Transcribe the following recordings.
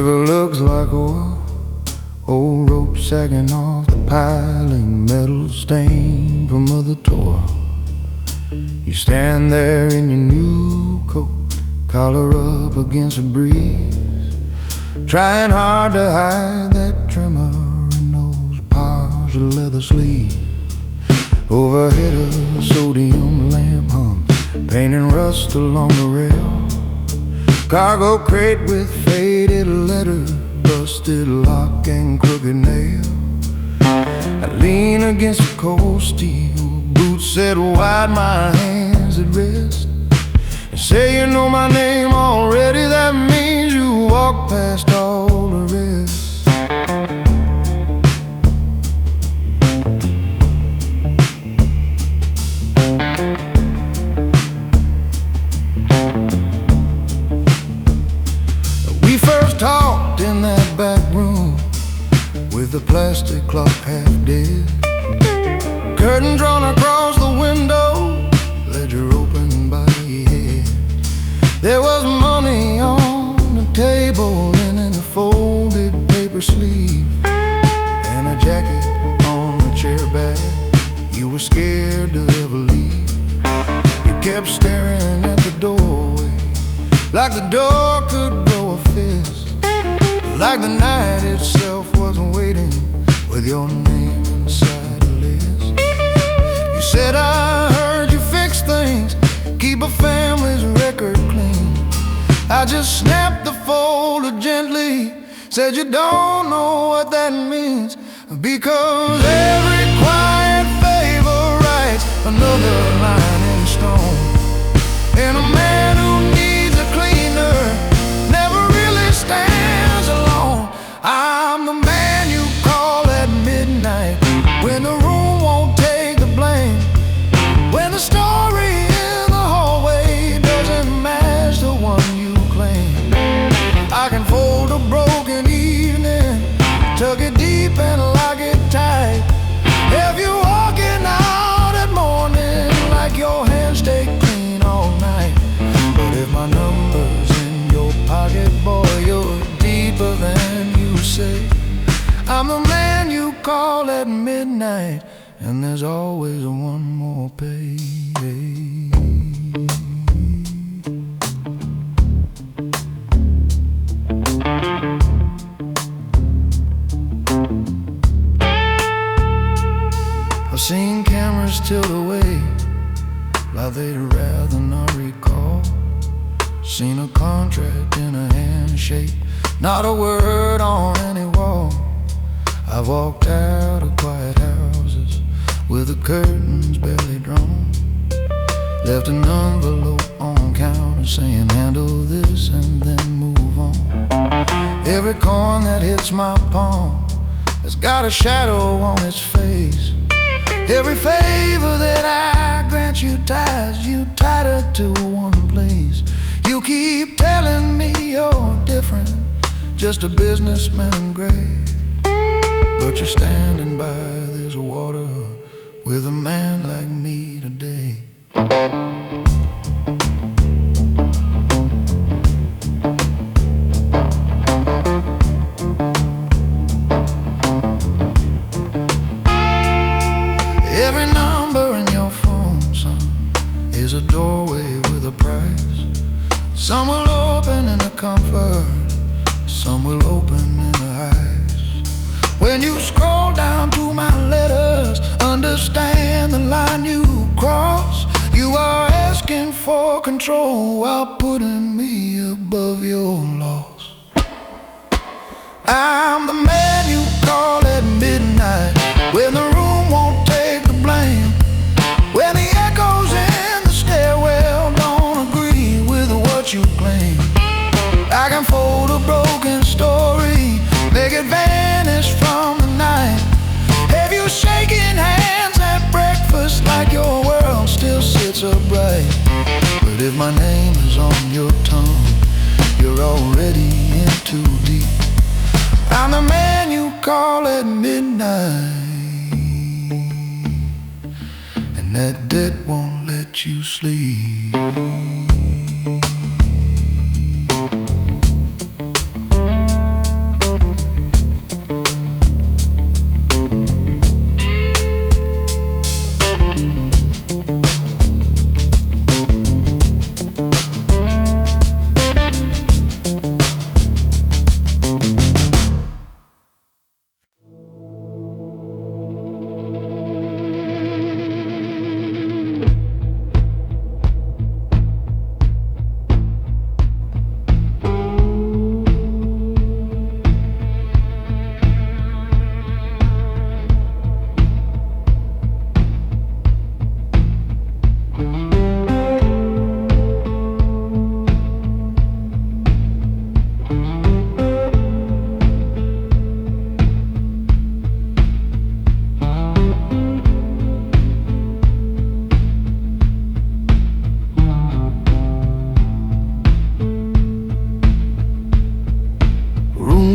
River looks like a wall, old rope sagging off the piling, metal stained from other toil. You stand there in your new coat, collar up against a breeze, trying hard to hide that tremor in those piles of leather sleeves. Overhead a sodium lamp hung, painting rust along the rail. Cargo crate with faded letters, busted lock and crooked nail. I lean against the cold steel, boots set wide, my hands at rest, and say you know my name already. That means you walk past all the rest. We first talked in that back room with the plastic clock half dead, curtain drawn across the window, ledger open by your head. There was money on the table and in a folded paper sleeve, and a jacket on the chair back. You were scared to ever leave. You kept staring at the doorway, like the door could grow a fist, like the night itself wasn't waiting with your name inside a list. You said, I heard you fix things, keep a family's record clean. I just snapped the folder gently, said you don't know what that means, because every quiet favor writes another line in stone. And a man who needs a cleaner never really stands alone. I'm the man you call at midnight when the room won't take the blame, when the story in the hallway doesn't match the one you claim. I can fold a broken evening, tuck it deep and lock it tight. Have you walking out at morning like your hands stay clean all night. But if my number's in your pocket, boy, you're deeper than you say. I'm the man you call at midnight, and there's always one more pay. I've seen cameras tilt away like they'd rather not recall. Seen a contract in a handshake, not a word on any wall. I've walked out of quiet houses with the curtains barely drawn, left an envelope on counter saying handle this and then move on. Every coin that hits my palm has got a shadow on its face. Every favor that I grant you ties you tighter to one place. You keep telling me you're different, just a businessman in gray, but you're standing by this water with a man like me today. Every number in your phone, son, is a doorway with a price. Some will open in the comfort, some will open in the heights. When you scroll down to my letters, understand the line you cross. You are asking for control while putting me above your loss. I'm the man you call at midnight when the room won't take the blame, when the echoes in the stairwell don't agree with what you claim. I can fold a broken story, make it vanish from the night. Have you shaking hands at breakfast like your world still sits upright? But if my name is on your tongue, you're already in too deep. I'm the man you call at midnight, and that debt won't let you sleep.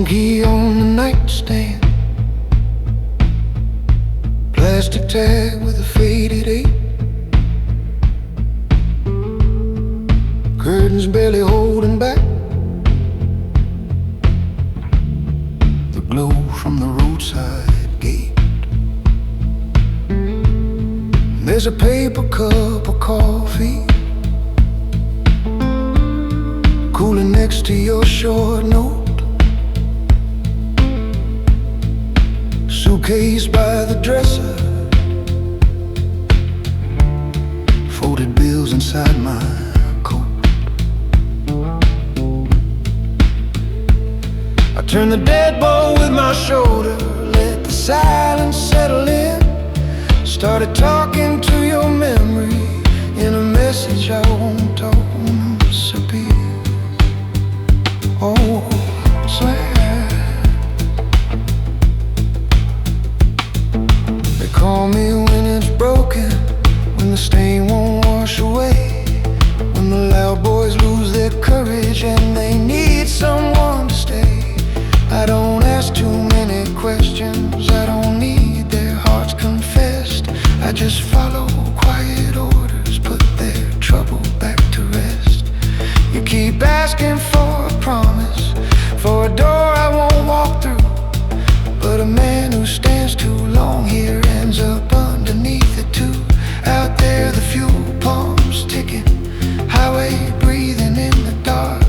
Broken key on the nightstand, plastic tag with a faded 8. Curtains barely holding back the glow from the roadside gate. There's a paper cup of coffee cooling next to your short note. Suitcase by the dresser, folded bills inside my coat. I turn the deadbolt with my shoulder, let the silence settle in. Started talking to your memory in a message I won't disappear. Oh, sad. They call me when it's broken, when the stain won't wash away, when the loud boys lose their courage and they need someone to stay. I don't ask too many questions, I don't need their hearts confessed. I just follow quiet orders, put their trouble back to rest. You keep asking for a promise, for a door I won't walk through, but a man who stands too long here ends up underneath it too. Out there the fuel pump's ticking, highway breathing in the dark,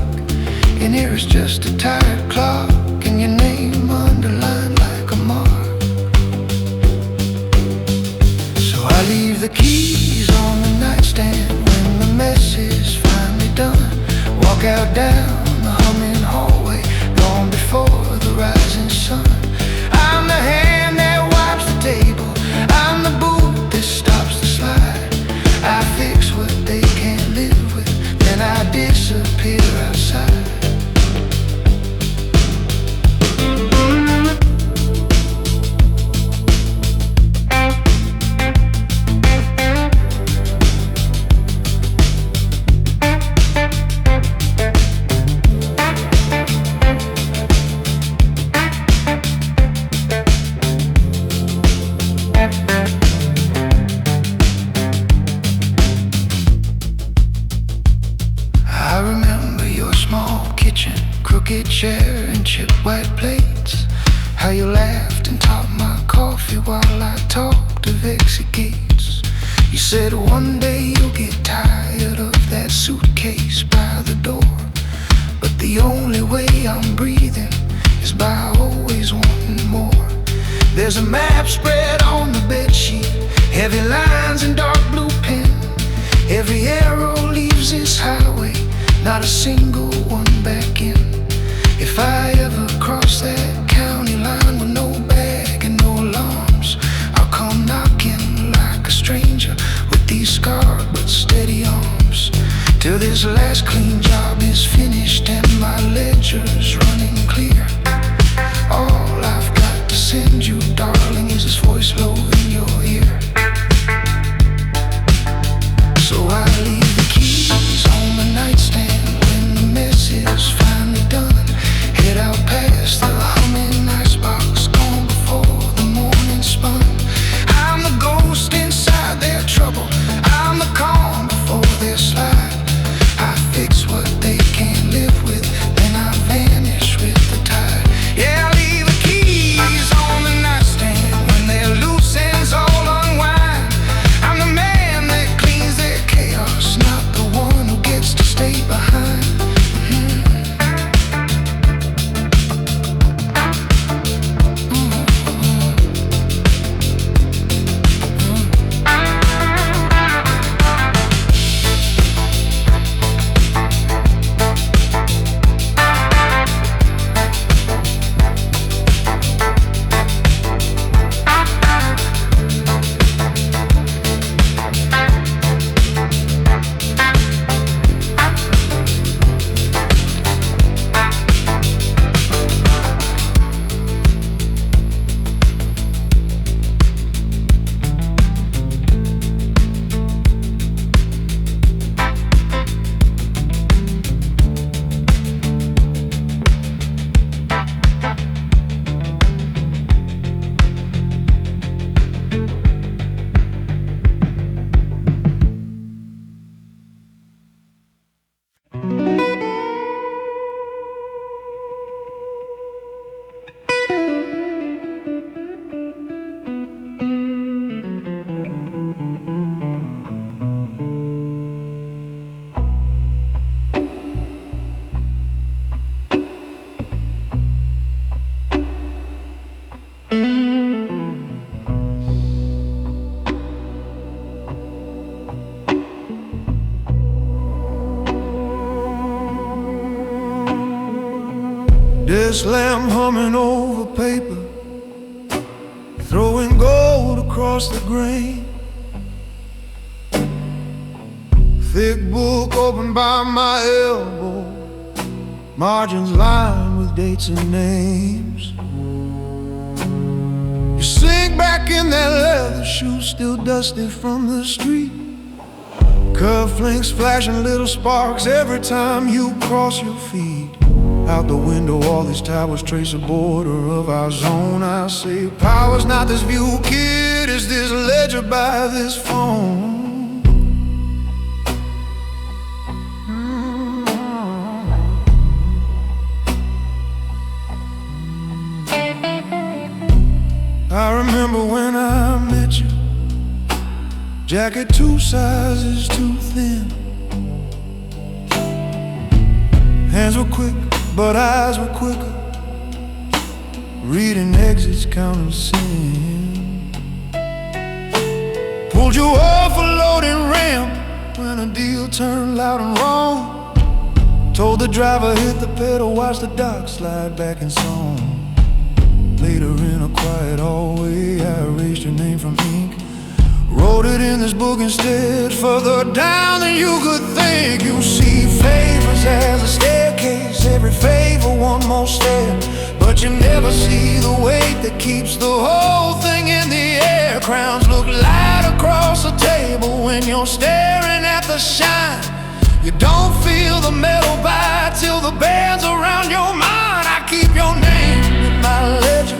and here is just a tired clock and your name underlined like a mark. So I leave the keys on the nightstand when the mess is finally done. Walk out down the humming hallway, gone before the rising sun. I'm the hand that wipes the table, I'm the boot that stops the slide. I fix what they can't live with, then I disappear outside. I remember your small kitchen, crooked chair and chipped white plates, how you laughed and topped my coffee while I talked of exit gates. You said one day you'll get tired of that suitcase by the door, but the only way I'm breathing is by always wanting more. There's a map spread on the bedsheet, heavy lines in dark blue pen. Every arrow leaves this highway, not a single one back in. If I ever cross that county line with no bag and no alarms, I'll come knocking like a stranger with these scarred but steady arms, till this last clean job is finished and my ledger's running clear. All I've got to send you, darling, is this voice low in your ear. So I leave the keys on the nightstand when the mess is finally done. Head out past the humming icebox, gone before the morning spun. I'm the ghost inside their trouble, I'm the calm before their slide. I fix what they can't live with, then I vanish Endless lamp humming over paper, throwing gold across the grain. Thick book open by my elbow, margins lined with dates and names. You sink back in that leather shoe, still dusty from the street. Cufflinks flashing little sparks every time you cross your feet. Out the window, all these towers trace a border of our zone. I say, power's not this view, kid, it's this ledger by this phone. I remember when I met you, jacket 2 sizes too thin. Hands were quick, but eyes were quicker, reading exits, counting sin. Pulled you off a loading ramp when a deal turned loud and wrong. Told the driver hit the pedal, watch the dock slide back in song. Later in a quiet hallway, I erased your name from ink, wrote it in this book instead. Further down than you could think. You see favors as a staircase, every favor one more step, but you never see the weight that keeps the whole thing in the air. Crowns look light across the table when you're staring at the shine. You don't feel the metal bite till the band's around your mind. I keep your name in my ledger,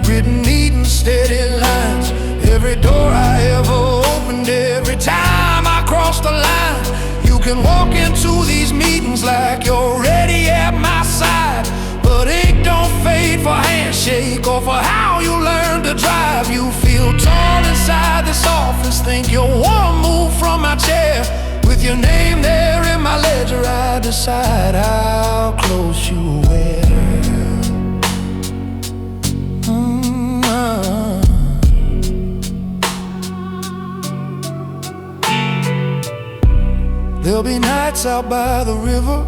written neat and steady lines. Every door I ever opened, every time I crossed the line. You can walk into these meetings like you're ready at my side, but ink don't fade for handshake or for how you learn to drive. You feel tall inside this office, think you're one move from my chair. With your name there in my ledger, I decide how close you wear. There'll be nights out by the river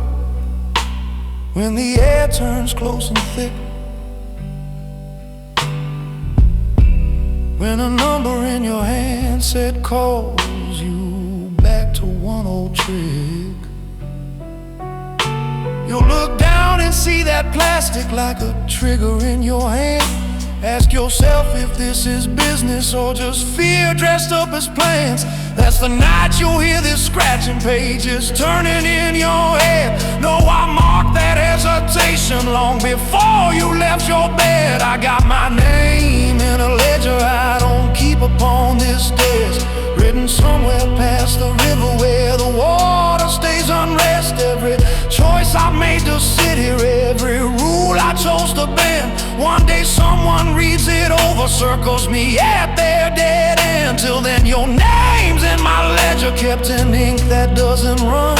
when the air turns close and thick, when a number in your handset calls you back to one old trick. You'll look down and see that plastic like a trigger in your hand. Ask yourself if this is business or just fear dressed up as plans. That's the night you'll hear this scratching pages turning in your head. No, I marked that hesitation long before you left your bed. I got my name in a ledger I don't keep upon this desk, written somewhere past the river where the water stays unrest. Every choice I made to sit here, every rule I chose to bend, one day someone reads it over, circles me at their dead end. Till then your name's in my ledger, kept in ink that doesn't run.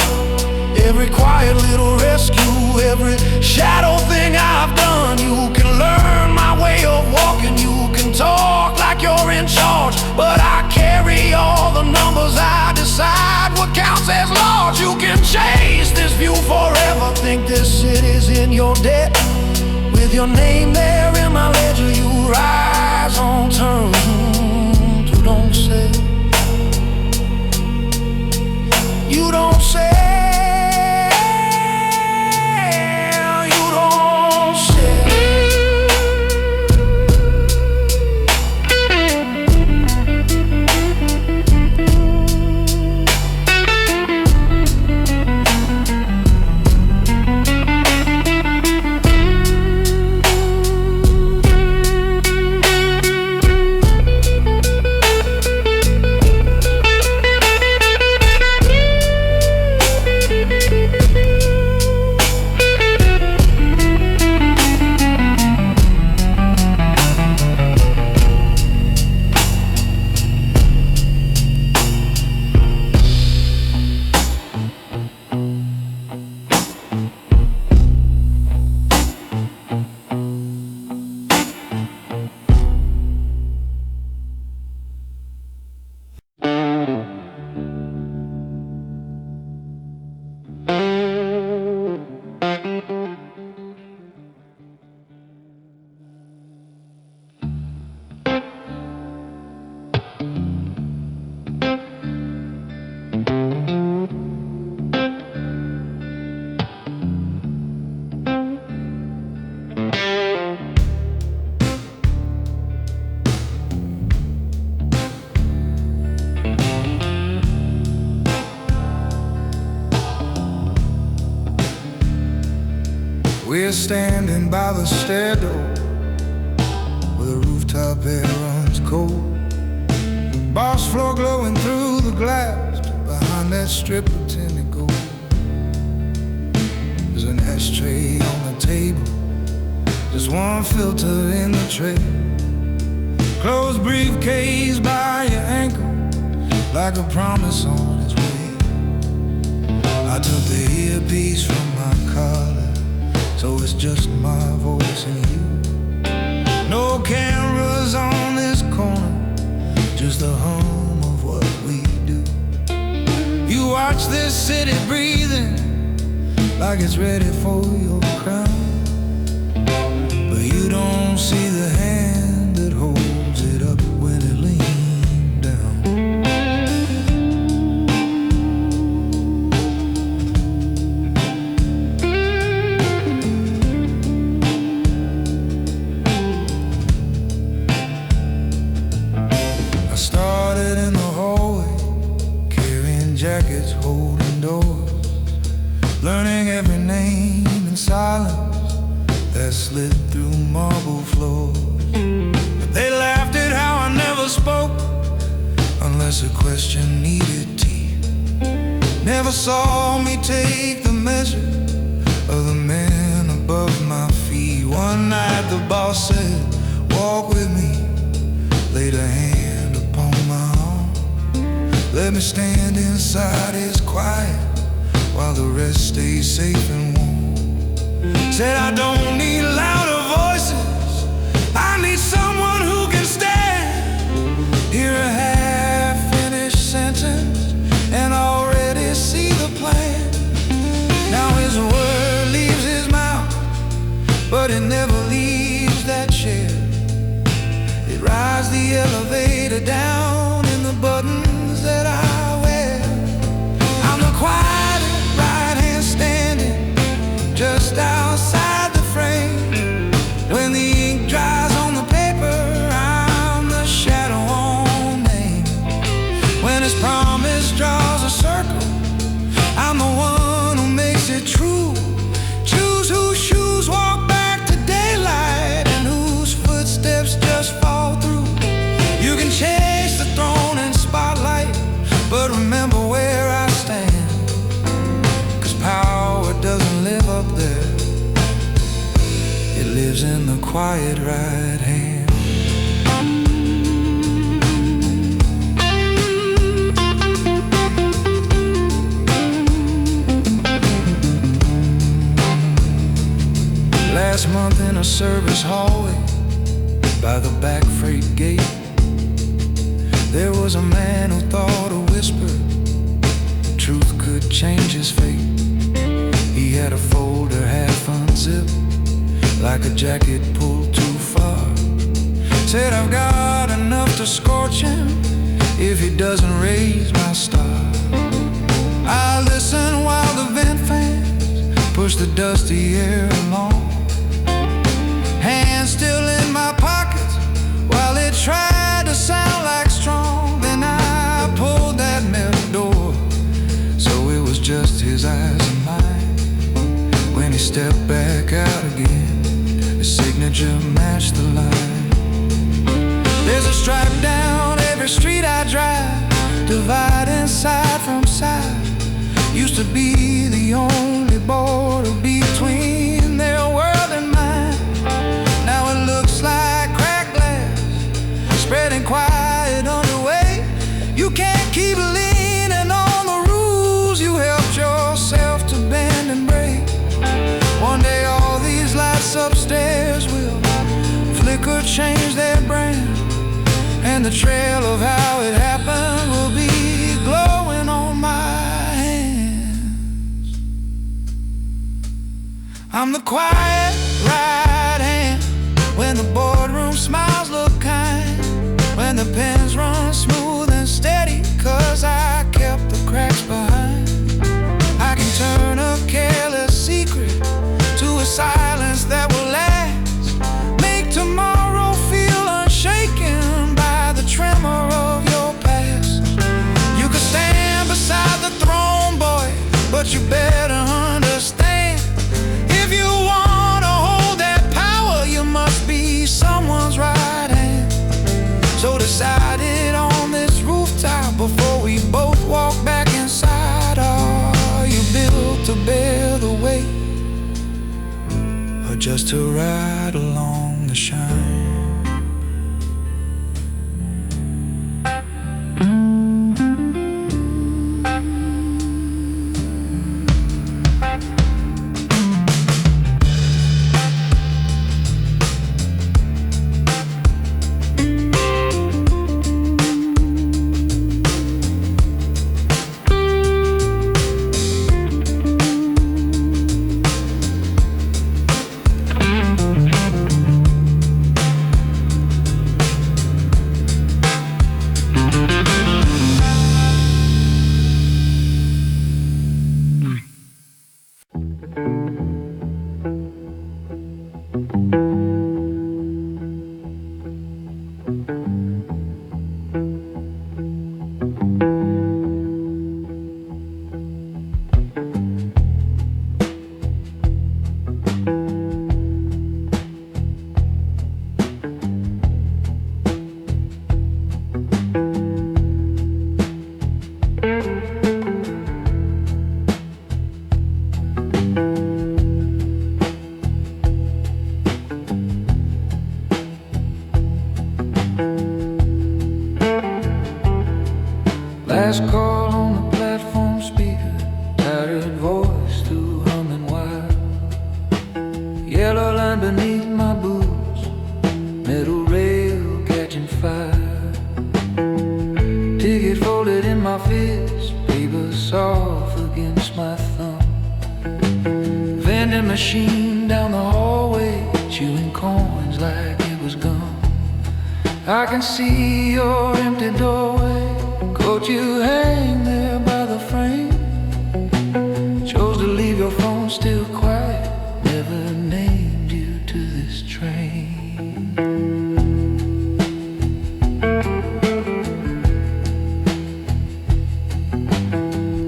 Every quiet little rescue, every shadow thing I've done. You can learn my way of walking, you can talk like you're in charge, but I carry all the numbers, I decide what counts as large. You can chase this view forever, think this city's in your debt. With your name there in my ledger, you rise on terms you don't say. You don't say. Here standing by the stair door, where the rooftop air runs cold, boss floor glowing through the glass. Behind that strip of tinted gold, there's an ashtray on the table, just one filter in the tray. Closed briefcase by your ankle, like a promise on its way. I took the earpiece from my collar, so it's just my voice and you. No cameras on this corner, just the hum of what we do. You watch this city breathing like it's ready for your crown, but you don't see the hand that holds it up when it leans down. I started in the hallway, carrying jackets, holding doors, learning every name in silence that slid through marble floors. But they laughed at how I never spoke unless a question needed teeth. Never saw me take the measure of the men above my feet. One night the boss said, walk with me, laid a hand upon my arm, let me stand inside his quiet while the rest stays safe and warm. Said I don't need louder voices, I need someone who can stand. Hear a half-finished sentence and already see the plan. Now his word leaves his mouth, but it never leaves that chair. It rides the elevator down in the buttons that I wear. I'm the quiet right hand standing just outside the frame. When the ink dries on the paper, I'm the shadow on name. When his promise draws a circle, I'm the one who makes it true. Choose whose shoes walk back to daylight and whose footsteps just fall through. You can chase the throne and spotlight, but remember where I stand, 'cause power doesn't live up there, it lives in the quiet right hand. Last month in a service hallway by the back freight gate, there was a man who thought a whisper truth could change his fate. He had a folder half unzipped, like a jacket pulled too far. Said I've got enough to scorch him if he doesn't raise my star. I listen while the vent fans push the dusty air along, hands still in my pockets while it tried to sound like strong. Then I pulled that metal door, so it was just his eyes and mine. When he stepped back out again, his signature matched the line. There's a stripe down every street I drive, dividing side from side. Used to be the only border between their world and mine. Now it looks like cracked glass, spreading quiet underway. You can't keep leaning on the rules you helped yourself to bend and break. One day all these lights upstairs will flicker, change their brand, and the trail of how it happened will be glowing on my hands. I'm the quiet right hand when the boardroom smiles look kind, when the pens run smooth and steady, 'cause I kept the cracks behind. I can turn a careless secret to a silence that will last, make tomorrow feel unshaken by the tremor of your past. You could stand beside the throne, boy, but you better understand, if you want just to ride along the shine. Last call on the platform speaker, tattered voice through humming wire. Yellow line beneath my boots, metal rail catching fire. Ticket folded in my fist, paper soft against my thumb. Vending machine down the hallway, chewing coins like it was gum. I can see your empty doorway, coat you hang there by the frame. Chose to leave your phone still quiet, never named you to this train.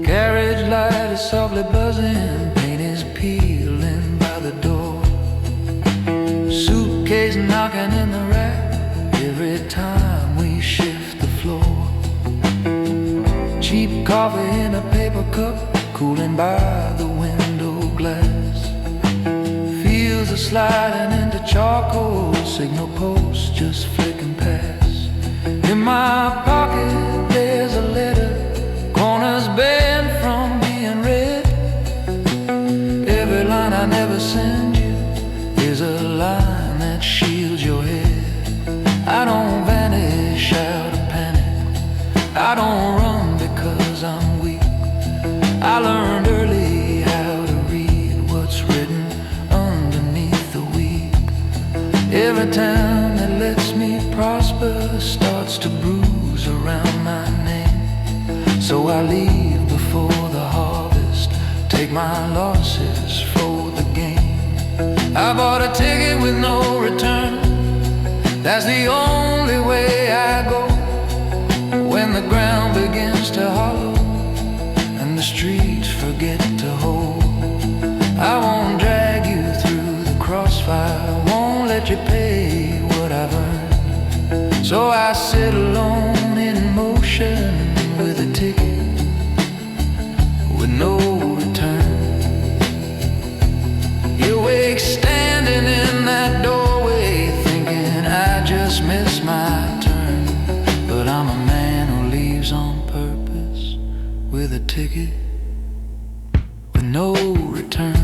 Carriage light is softly buzzing, paint is peeling by the door. Suitcase knocking in the rack every time we shift the floor. Cheap coffee in a paper cup, cooling by the window glass. Fields are sliding into charcoal, signal posts just flicking past. In my pocket there's a letter, corners bent from being read. Every line I never send you is a line that shields your head. I don't vanish out of panic, I don't run because I'm weak. I learned early how to read what's written underneath the weak. Every town that lets me prosper starts to bruise around my name. So I leave before the harvest, take my losses for the gain. I bought a ticket with no return, that's the only way I go. When the ground begins to hollow and the streets forget to hold, I won't drag you through the crossfire, won't let you pay what I've earned. So I sit alone in motion with a ticket with no return. You wake standing in that doorway thinking I just missed my turn, but I'm a man who leaves on purpose with a ticket with no return.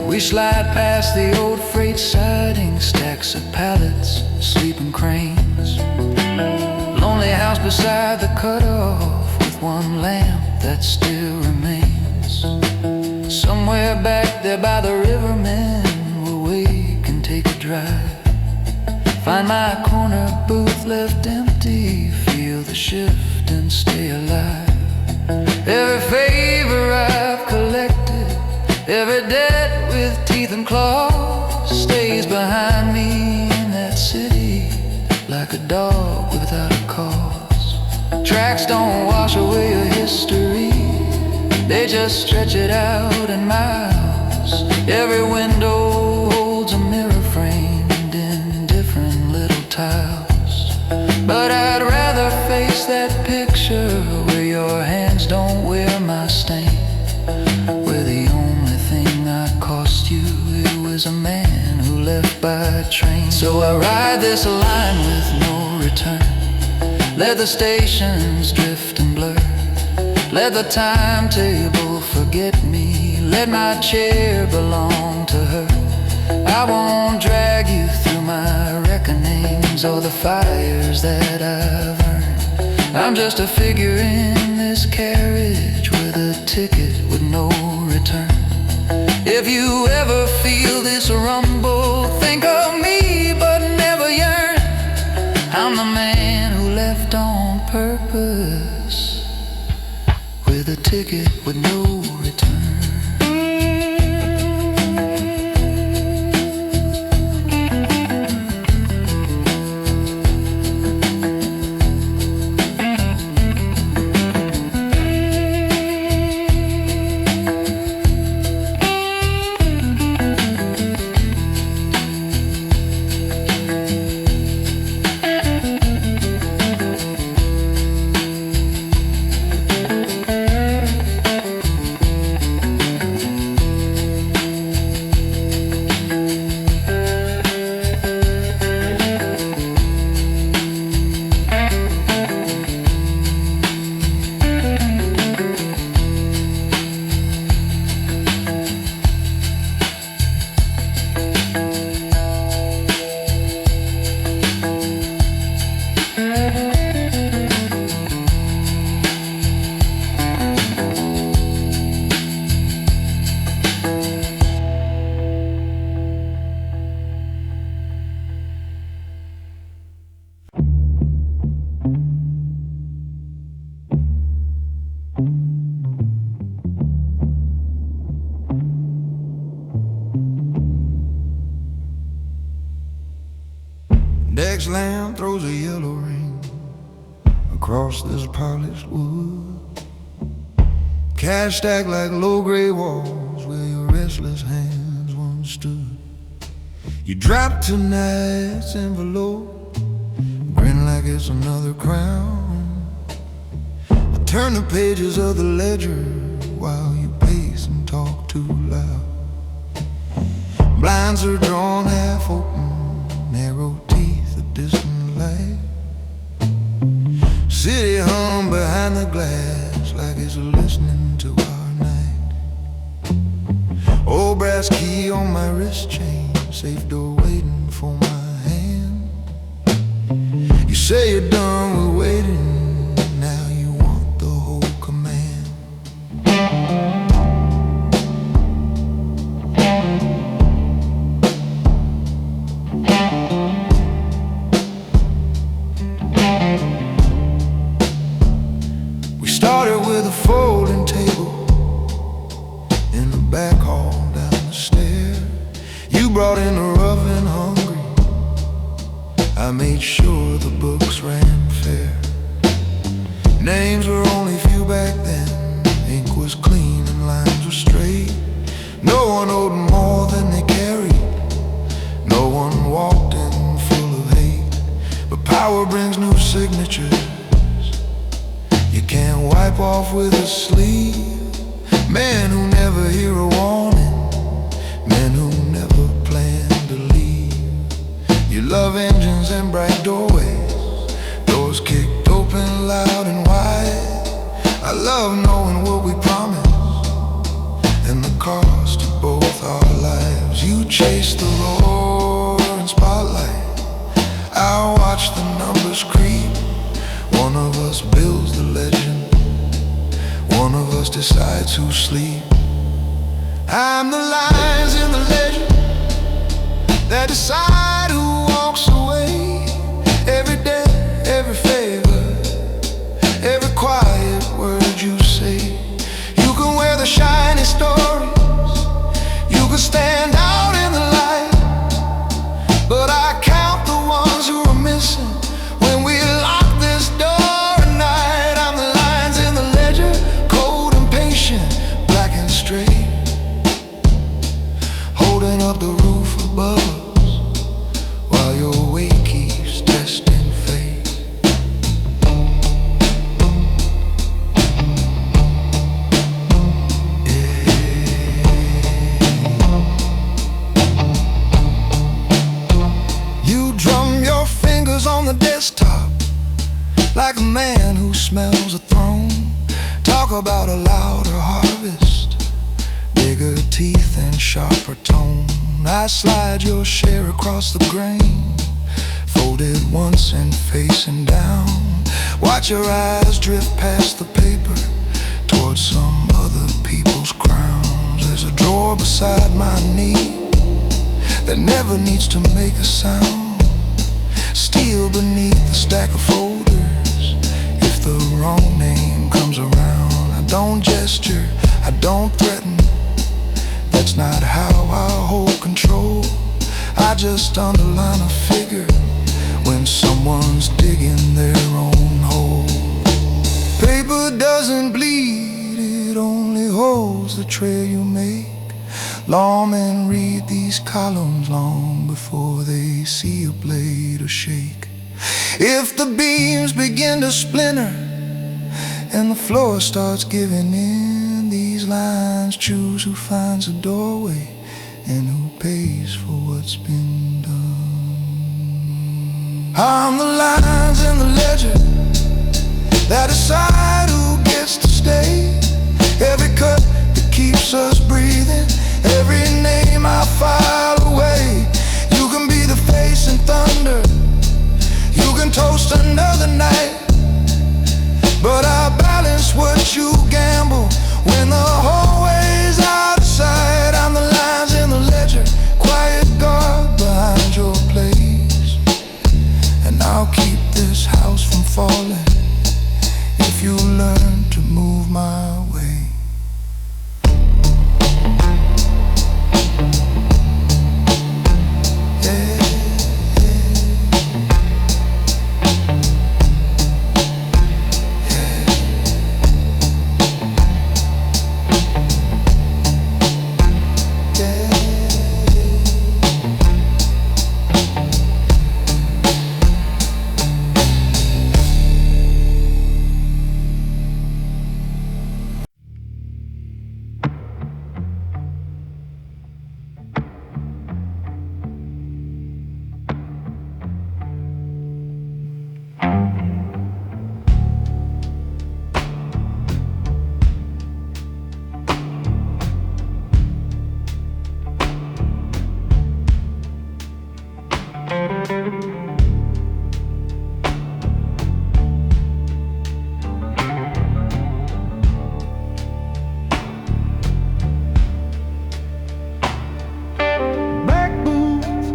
We slide past the old freight siding, stacks of pallets, sleeping cranes. Lonely house beside the cutoff with one lamp that still remains. Somewhere back there by the river, men will wake and take a drive. Find my corner booth left empty, feel the shift and stay alive. Every favor I've collected, every debt with teeth and claws, stays behind me in that city like a dog without a cause. Tracks don't wash away your history, they just stretch it out in miles. Every window holds a mirror framed in different little tiles. erase that picture where your hands don't wear my stain, where the only thing I cost you, it was a man who left by train. So I ride this line with no return, let the stations drift and blur, let the timetable forget me, let my chair belong to her. I won't drag you through my reckonings or the fires that I've earned. I'm just a figure in this carriage with a ticket with no return. If you ever feel this rumble, think of me but never yearn. I'm the man who left on purpose with a ticket with no return. Dex lamp throws a yellow ring across this polished wood. Cash stacked like low gray walls where your restless hands once stood. You drop tonight's envelope, grin like it's another crown. I turn the pages of the ledger while you pace and talk too loud. Blinds are drawn half open, narrow teeth, a distant light. City hum behind the glass like it's listening to our night. Old brass key on my wrist chain, safe door waiting for my hand. You say you're done with waiting, now you want the whole command. Started with a folding table in the back hall down the stair. You brought in the rough and hungry, I made sure the books ran fair. Names were only few back then, ink was clean and lines were straight. No one owed more than they carried, no one walked in full of hate. But power brings new signatures you can't wipe off with a sleeve. Men who never hear a warning, men who never plan to leave. You love engines and bright doorways, doors kicked open loud and wide. I love knowing what we promised and the cost of both our lives. You chase the roaring spotlight, I watch the numbers creep. One of us builds the legend, one of us decides who sleep. I'm the lines in the legend that decide who walks away. Every day, every favor, every quiet word you say. You can wear the shiny stories, you can stand out in the light, but I count the ones who are missing when we lock this door at night. I'm the lines in the ledger, cold and patient, black and straight, holding up the roof above us while like a man who smells a throne. Talk about a louder harvest, bigger teeth and sharper tone. I slide your share across the grain, folded once and facing down. Watch your eyes drift past the paper towards some other people's crowns. There's a drawer beside my knee that never needs to make a sound. Steel beneath the stack of folders if the wrong name comes around. I don't gesture, I don't threaten, that's not how I hold control. I just underline a figure when someone's digging their own hole. Paper doesn't bleed, it only holds the trail you make. Lawmen read these columns long before they see a blade or shake. If the beams begin to splinter and the floor starts giving in, these lines choose who finds a doorway and who pays for what's been done. I'm the lines in the ledger that decide who gets to stay. Every cut that keeps us breathing, every name I file away. You can be the face in thunder, you can toast another night, but I balance what you gamble when the whole way's out of sight. I'm the lines in the ledger, quiet guard behind your place, and I'll keep this house from falling if you learn to move my way.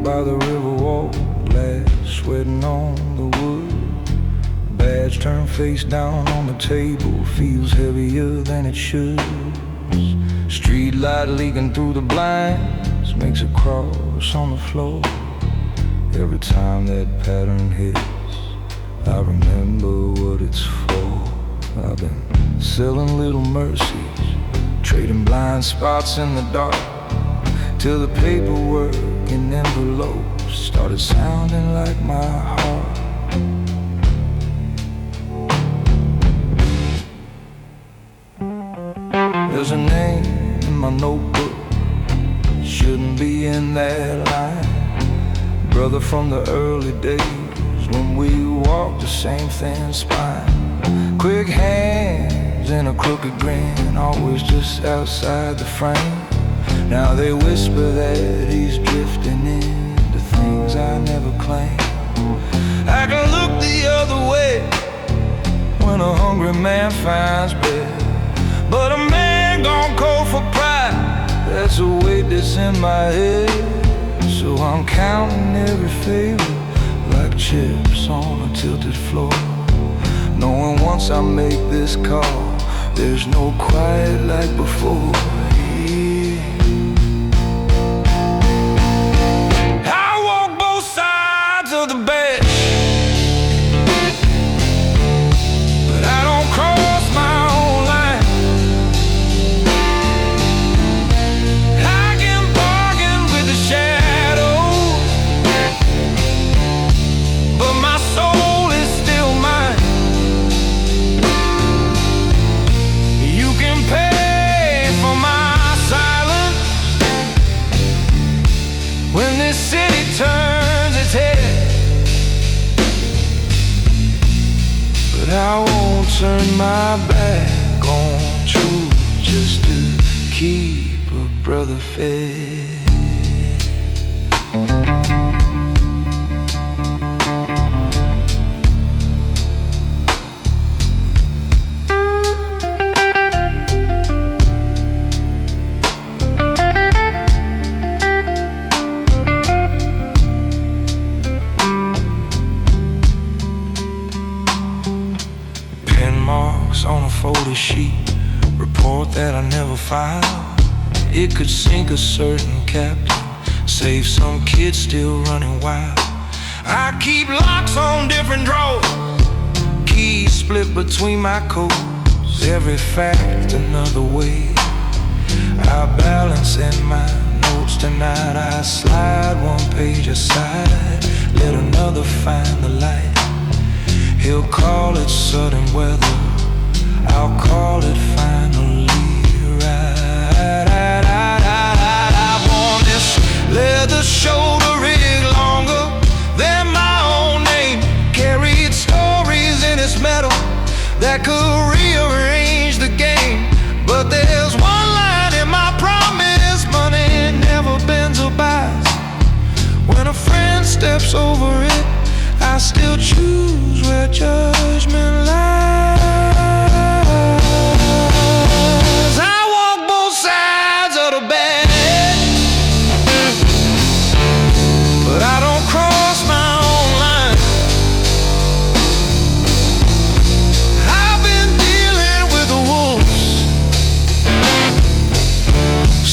By the river wall, lads sweating on the wood. Badge turned face down on the table, feels heavier than it should. Street light leaking through the blinds makes a cross on the floor. Every time that pattern hits, I remember what it's for. I've been selling little mercies, trading blind spots in the dark, till the paperwork in envelopes started sounding like my heart. There's a name in my notebook, shouldn't be in that line. Brother from the early days when we walked the same thin spine. Quick hands and a crooked grin, always just outside the frame. Now they whisper that he's drifting into things I never claimed. I can look the other way when a hungry man finds bread, but a man gone cold for pride, that's a weight that's in my head. So I'm counting every favor like chips on a tilted floor, knowing once I make this call, there's no quiet like before. Of the bed, but I don't cross my own line. I can bargain with the shadows, but my soul is still mine. You can pay for my but I won't turn my back on truth just to keep a brother fed. On a folded sheet, report that I never filed. It could sink a certain captain, save some kid still running wild. I keep locks on different drawers, keys split between my coats. Every fact another way. I balance in my notes tonight. I slide one page aside, let another find the light. He'll call it sudden weather, I'll call it finally right. I want this leather shoulder rig longer than my own name. Carried stories in its metal that could rearrange the game. But there's one line in my promise: money never bends or buys. When a friend steps over it, I still choose where judgment lies.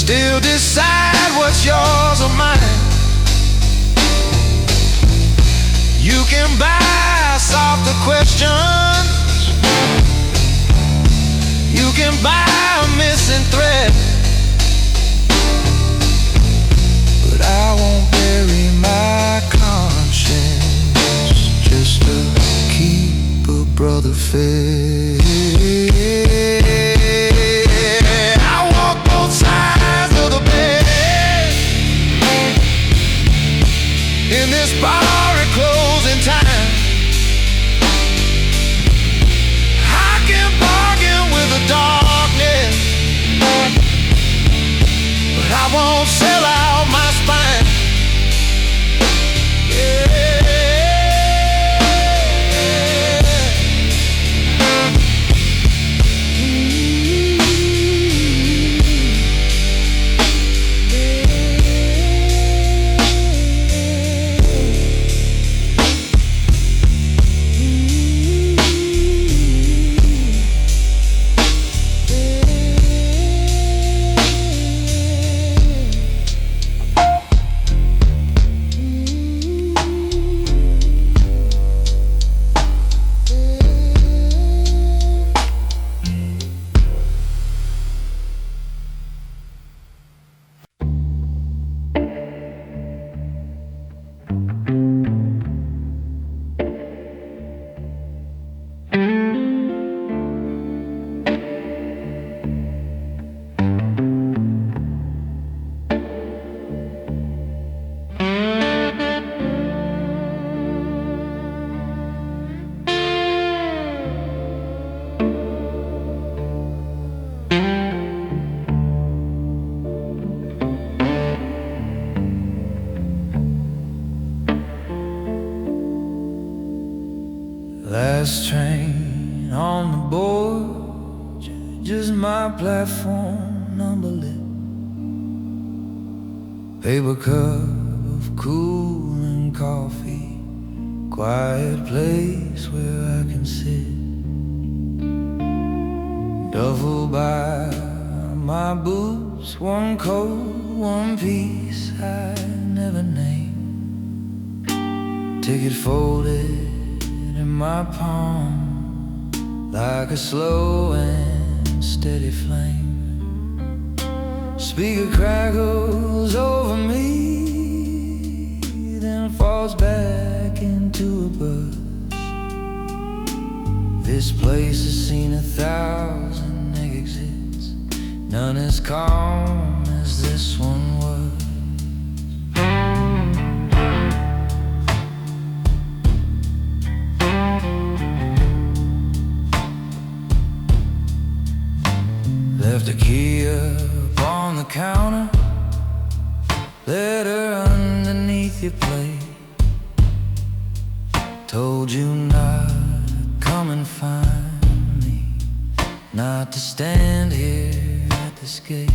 Still decide what's yours or mine. You can buy softer questions, you can buy a missing thread, but I won't bury my conscience just to keep a brother fed. I walk both sides of the bed in this bar at closing time. I can bargain with the darkness, but I won't sell out my spine. Last train on the board, just my platform number lit. Paper cup of cooling coffee, quiet place where I can sit. Duffel by my boots, one coat, one piece I never named. Ticket folded in my palm like a slow and steady flame. Speaker crackles over me, then falls back into a buzz. This place has seen 1,000 exits, none as calm as this one was. Left a key up on the counter, letter underneath your plate. Told you not to come and find me, not to stand here at this gate.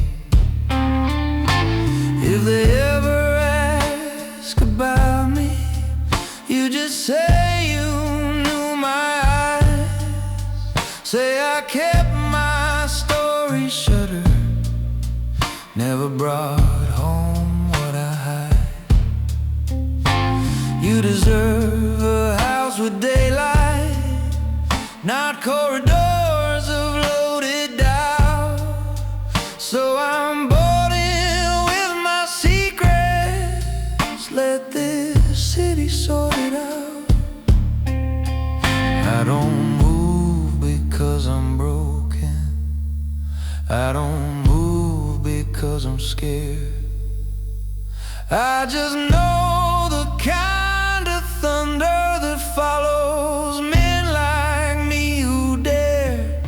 If they ever ask about me, you just say you knew my eyes. Say I kept my story shuttered, never brought home what I hide. You deserve a house with daylight, not corridors of loaded doubt. So I'm bored in with my secrets, let this city sort it out. I don't move because I'm broken, I don't move because I'm scared. I just know the kind of thunder that follows men like me who dare.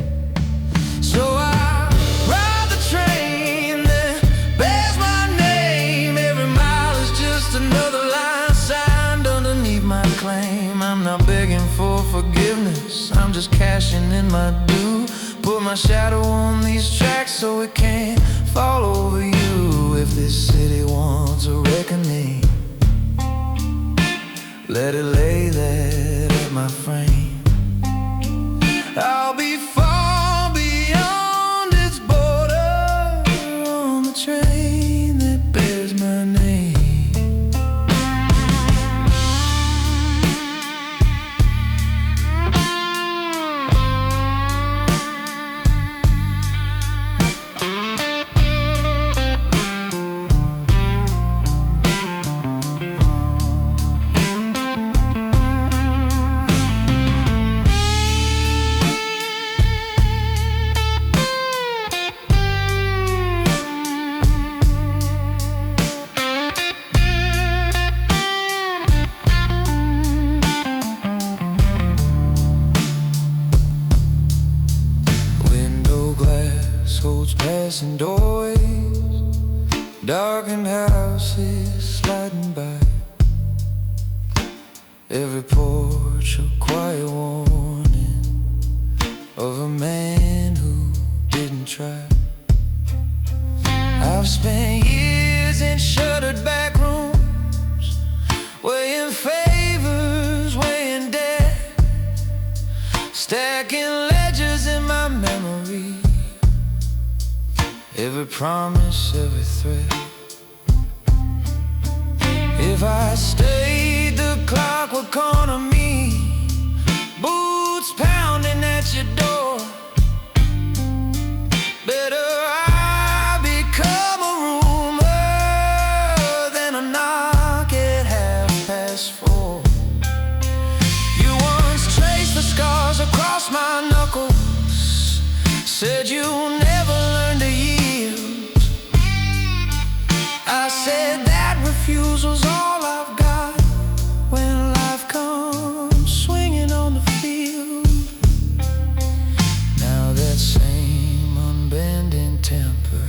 So I ride the train that bears my name. Every mile is just another line signed underneath my claim. I'm not begging for forgiveness, I'm just cashing in my due. Put my shadow on these tracks so it can't fall over you. If this city wants a reckoning, let it lay there at my frame. I'll be far beyond its border on the train that bears my name. Holds passing doorways, darkened houses sliding by. Every porch a quiet warning of a man who didn't try. I've spent years in shuttered back rooms, weighing favors, weighing debt, stacking ledgers in my memory. Every promise, every threat. If I stayed, the clock would corner me, boots pounding at your door. Better I become a rumor than a knock at 4:30. You once traced the scars across my knuckles, said you never learned to yield. I said that refusal's all I've got when life comes swinging on the field. Now that same unbending temper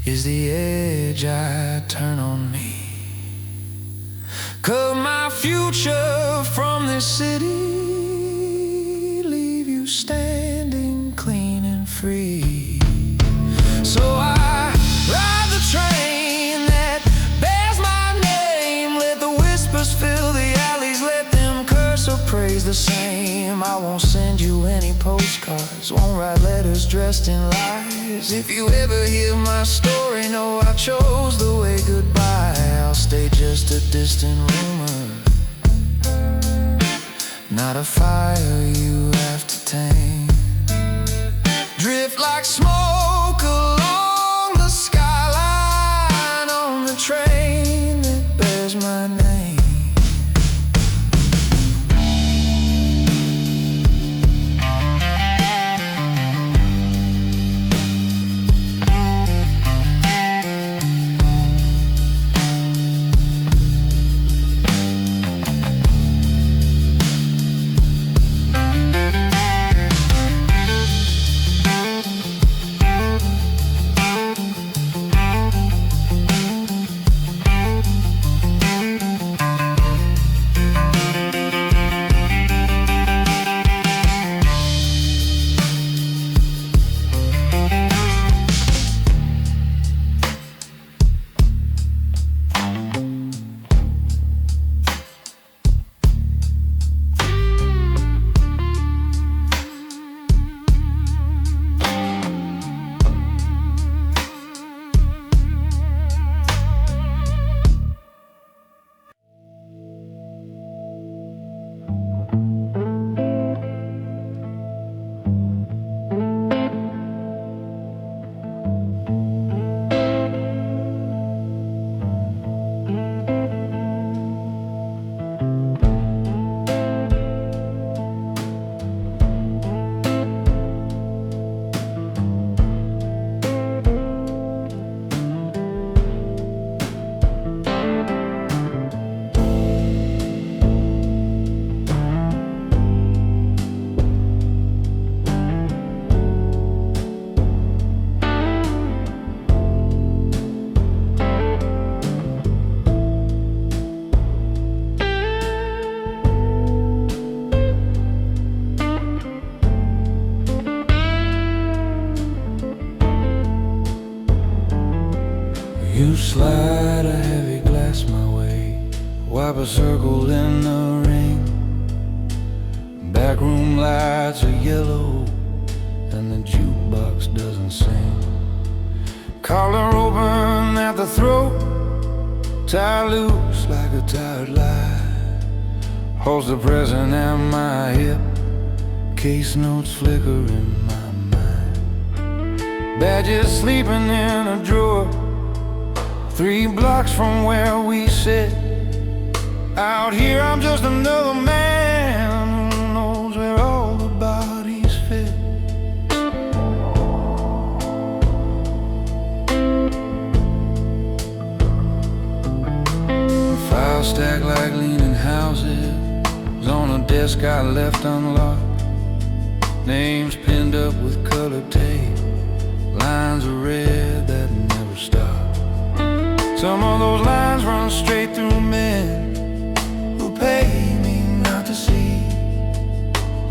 is the edge I turn on me. 'Cause my future from this city leave you standing clean and free. So I ride the train that bears my name. Let the whispers fill the alleys, let them curse or praise the same. I won't send you any postcards, won't write letters dressed in lies. If you ever hear my story, know I chose the way goodbye. I'll stay just a distant rumor, not a fire you have to tame. Drift like smoke along the skyline on the train that bears my name. You slide a heavy glass my way, wipe a circle in the rain. Backroom lights are yellow and the jukebox doesn't sing. Collar open at the throat, tie loose like a tired lie. Holster present at my hip, case notes flicker in my mind. Badges sleeping in a drawer, 3 blocks from where we sit. Out here I'm just another man who knows where all the bodies fit. Files stacked like leaning houses on a desk I left unlocked. Names pinned up with colored tape, lines of red that never stop. Some of those lines run straight through men who pay me not to see.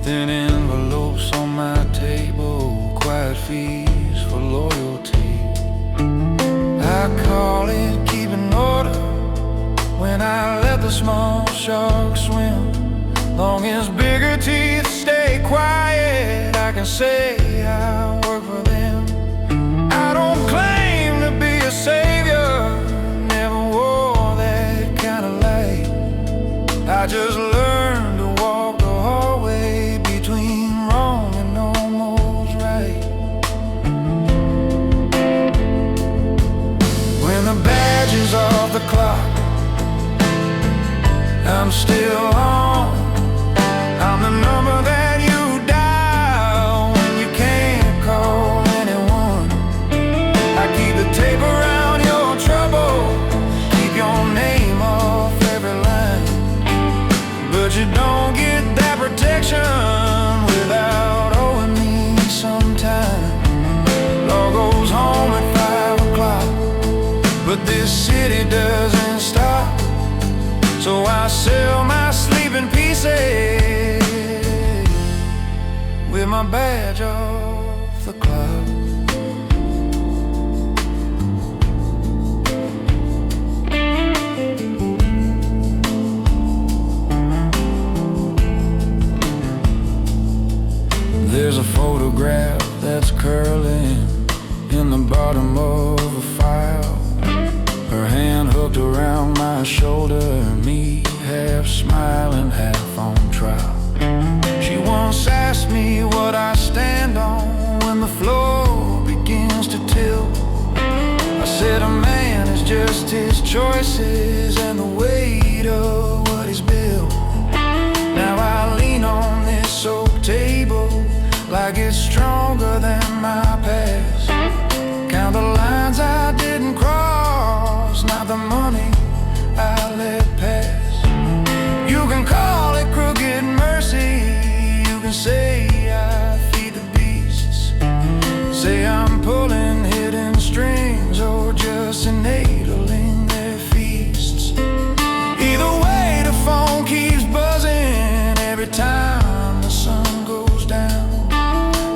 Thin envelopes on my table, quiet fees for loyalty. I call it keeping order when I let the small sharks swim. Long as bigger teeth stay quiet, I can say I work for them. I don't claim to be a savior, never wore that kind of light. I just learned to walk the hallway between wrong and almost right. When the badge is off the clock, I'm still on. I'm the number that you dial when you can't call anyone. I keep the tape around your trouble, keep your name off every line. But you don't get that protection without owing me some time. Law goes home at 5 o'clock, but this city doesn't stop. So I sell my sleeping pieces with my badge off the clock. There's a photograph that's curling in the bottom of a file. Her hand hooked around my shoulder, me half smiling, half on trial. She once asked me what I stand on when the floor begins to tilt. I said a man is just his choices and the weight of what he's built. Now I lean on this oak table like it's stronger than my past. Count the lines I didn't cross, not the money I let pass. You can call it crooked mercy, you can say I feed the beasts, say I'm pulling hidden strings or just enabling their feasts. Either way the phone keeps buzzing every time the sun goes down.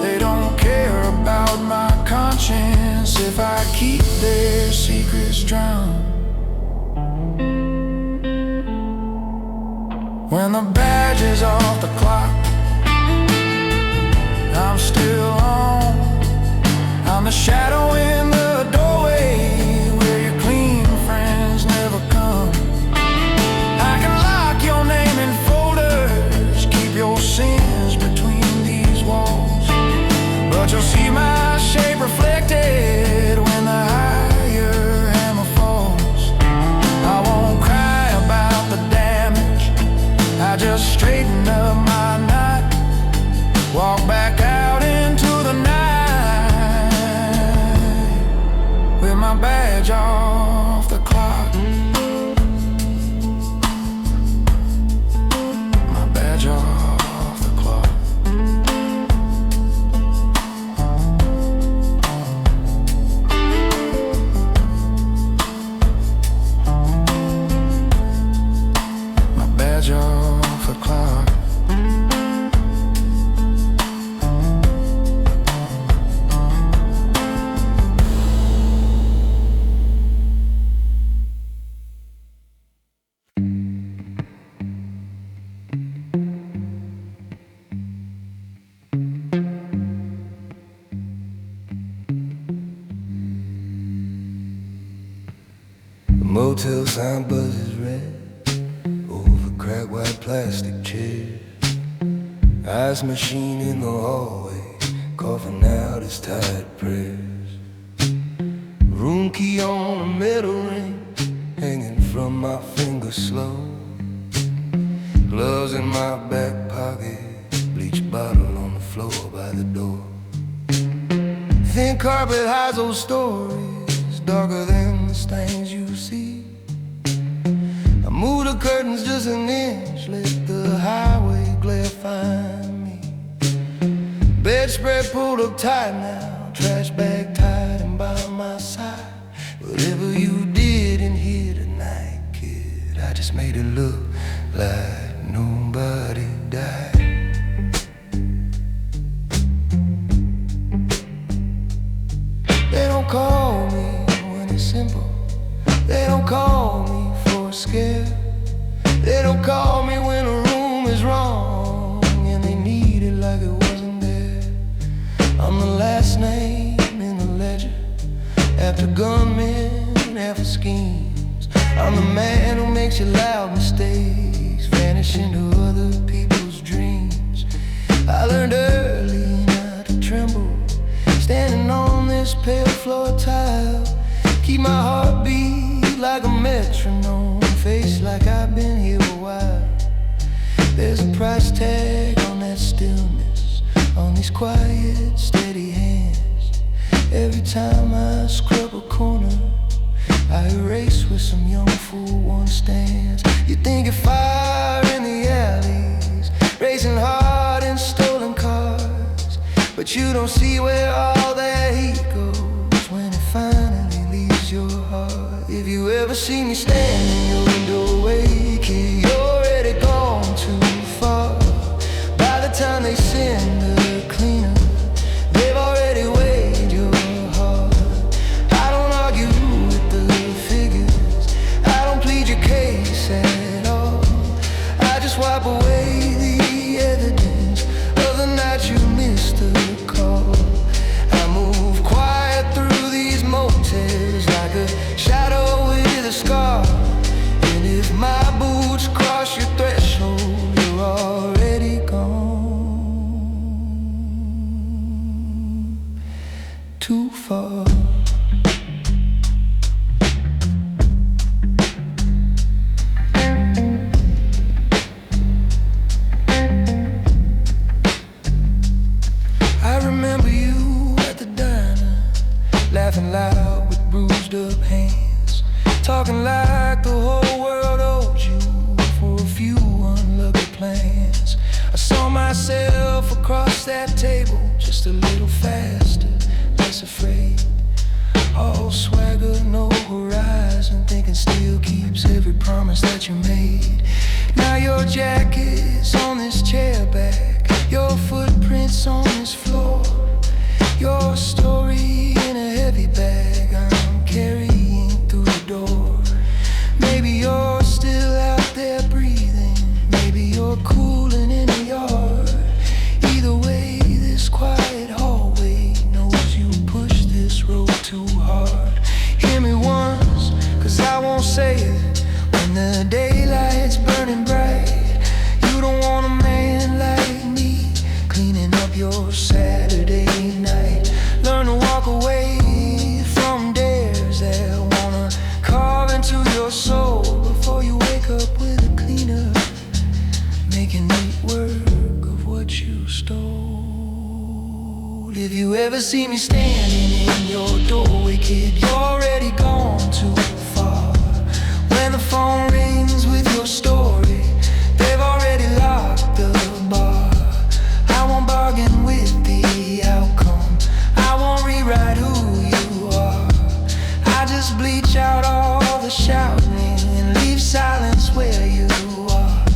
They don't care about my conscience if I keep their secrets drowned. When the badge is off the clock, I'm still on. I'm the shadow in the doorway where your clean friends never come. I can lock your name in folders, keep your sins between these walls, but you'll see my shape reflected when the higher hammer falls. I won't cry about the damage, I just straighten up my knot, walk back out into the night with my badge off the clock. My badge off the clock. My badge off the clock. Motel sign buzzes red over cracked white plastic chairs. Ice machine in the hallway, coughing out his tired prayers. Room key on a metal ring, hanging from my finger slow. Gloves in my back pocket, bleach bottle on the floor by the door. Thin carpet hides old stories, darker than the stains you see. I move the curtains just an inch, let the highway glare find me. Bedspread pulled up tight now, trash bag tied and by my side. Whatever you did in here tonight, kid, I just made it look like nobody died. They don't call me when it's simple. They don't call me for a scare. They don't call me when a room is wrong and they need it like it wasn't there. I'm the last name in the ledger, after gunmen, after schemes. I'm the man who makes you loud mistakes vanish into other people's dreams. I learned early not to tremble, standing on this pale floor tile. Keep my heart beat like a metronome, face like I've been here a while. There's a price tag on that stillness, on these quiet, steady hands. Every time I scrub a corner, I erase where some young fool once stands. You think you're fire in the alleys, racing hard in stolen cars, but you don't see where all that heat goes when it finally leaves your heart. If you ever see me standing in your doorway, kid, you're already gone too far. By the time they send the cleaner, they've already weighed your heart. I don't argue with the figures, I don't plead your case at all. I just wipe away the evidence of the night you missed the call. I move quiet through these motels like a shadow with a scar. And if my boots cross your threshold, you're already gone too far. I remember you at the diner, laughing loud with bruised up hands, talking like the whole world owed you for a few unlucky plans. I saw myself across that table, just a little faster, less afraid. All swagger, no horizon, thinking steel keeps every promise that you made. Now your jacket's on this chair back, your footprints on this floor, your story in a heavy bag I'm carrying through the door. Maybe you're still out there breathing, maybe you're cooling in the yard. Either way, this quiet hallway knows you push this road too hard. Hear me once, cause I won't say it. When the daylight's burning bright, you don't want a man like me cleaning up your Saturday night. Learn to walk away from dares that wanna carve into your soul before you wake up with a cleaner, making neat work of what you stole. If you ever see me standing in your doorway, kid, you're already gone too far. When the phone rings with your story, they've already locked the bar. I won't bargain with the outcome, I won't rewrite who you are. I just bleach out all the shouting and leave silence where you are.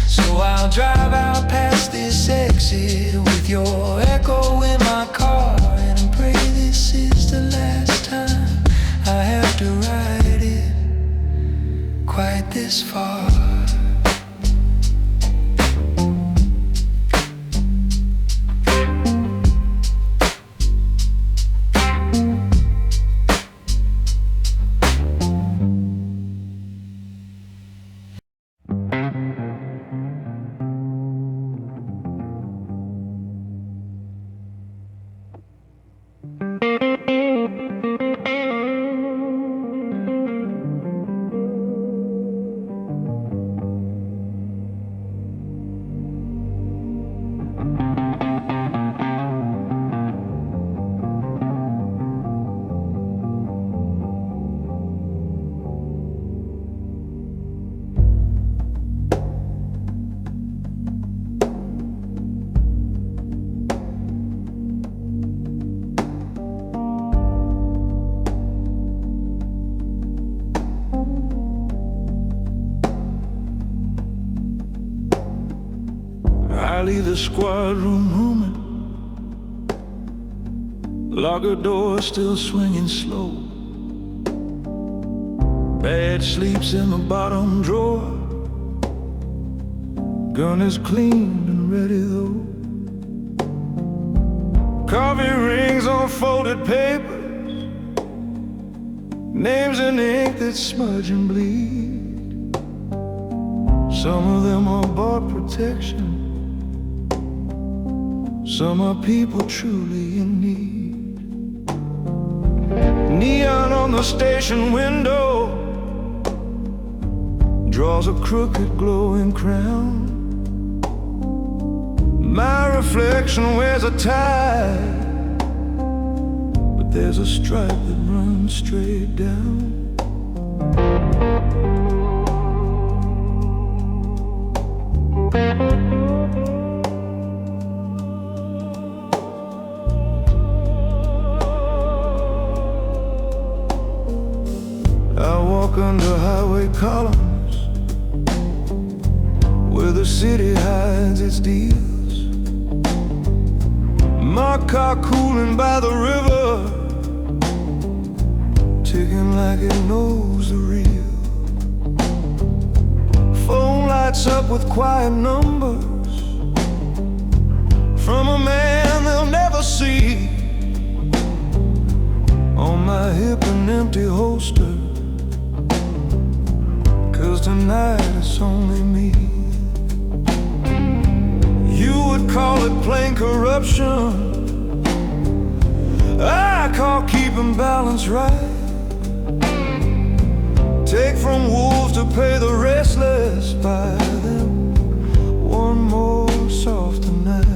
So I'll drive out past this exit with your echo in my car, and pray this is the last time I have to ride. the squad room rooming, locker door still swinging slow. Bed sleeps in the bottom drawer, gun is cleaned and ready though. Coffee rings on folded papers, names in ink that smudge and bleed. Some of them are bought protection, some are people truly in need. Neon on the station window draws a crooked glowing crown. My reflection wears a tie, but there's a stripe that runs straight down. I walk under highway columns where the city hides its deals. My car cooling by the river, ticking like it knows the real. Phone lights up with quiet numbers from a man they'll never see. On my hip an empty holster, 'cause tonight it's only me. You would call it plain corruption, I call keeping balance right. Take from wolves to pay the restless, by them one more softer night.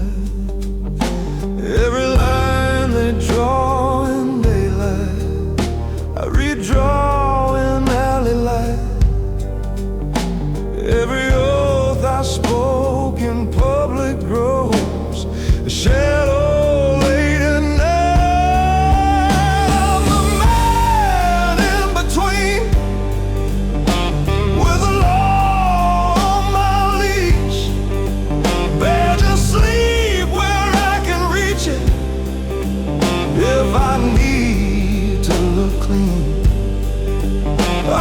Every line they draw in daylight, I redraw in alley light. Every oath I spoke in public grows a shadow late at night. I'm the man in between, with the law on my leash, bed to sleep where I can reach it if I need to look clean.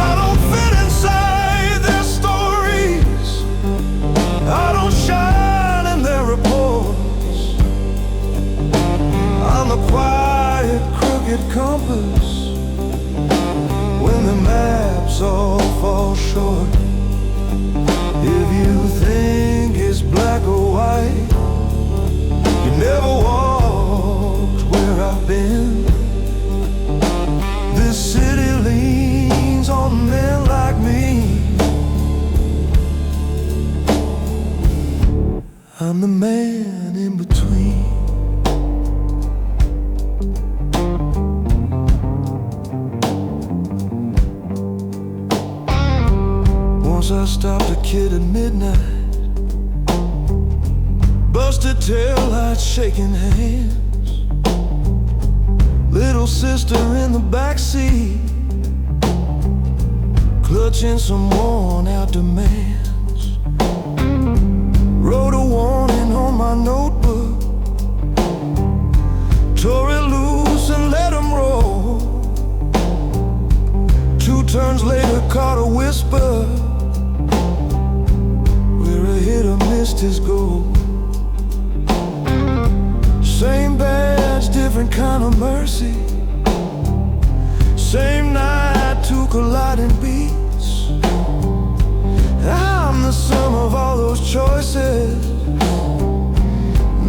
I don't fit inside their stories, I don't shine in their reports. I'm the quiet, crooked compass when the maps all fall short. If you think it's black or white, you never walked where I've been. This city leans on men like me. I'm the man in between. Once I stopped a kid at midnight, busted tail lights, shaking hands. Little sister in the backseat, clutching some worn out demands. Wrote a warning on my notebook, tore it loose and let him roll. 2 turns later caught a whisper, where a hitter missed his goal. Same badge, different kind of mercy. Same night, 2 colliding beats. I'm the sum of all those choices,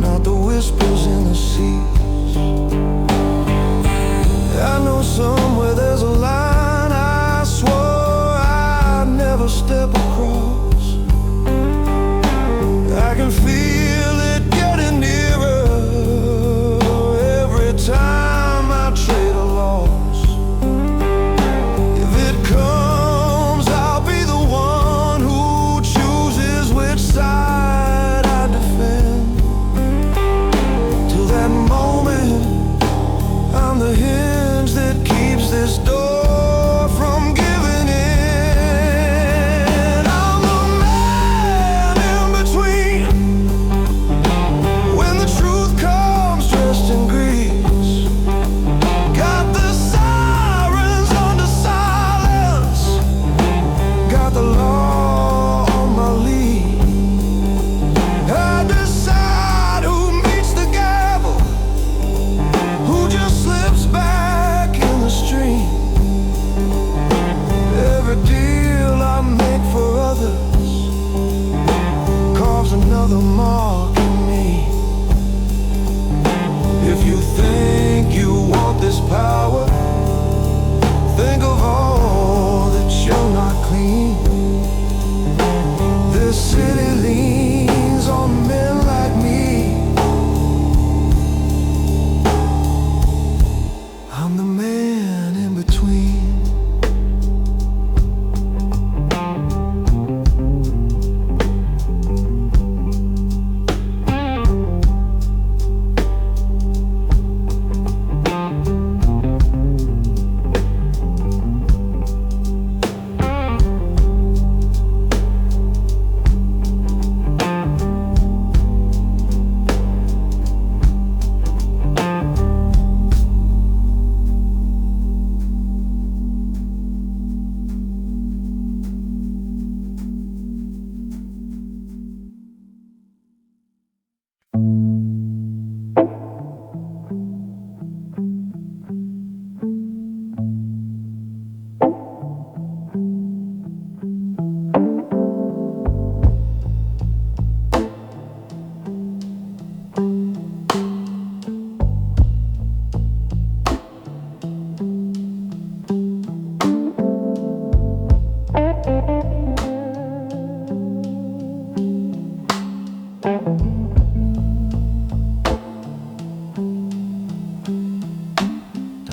not the whispers in the seas. I know somewhere there's a line I swore I'd never step across. I can feel it getting nearer every time I trade a loss. If it comes, I'll be the one who chooses which side I defend, till that moment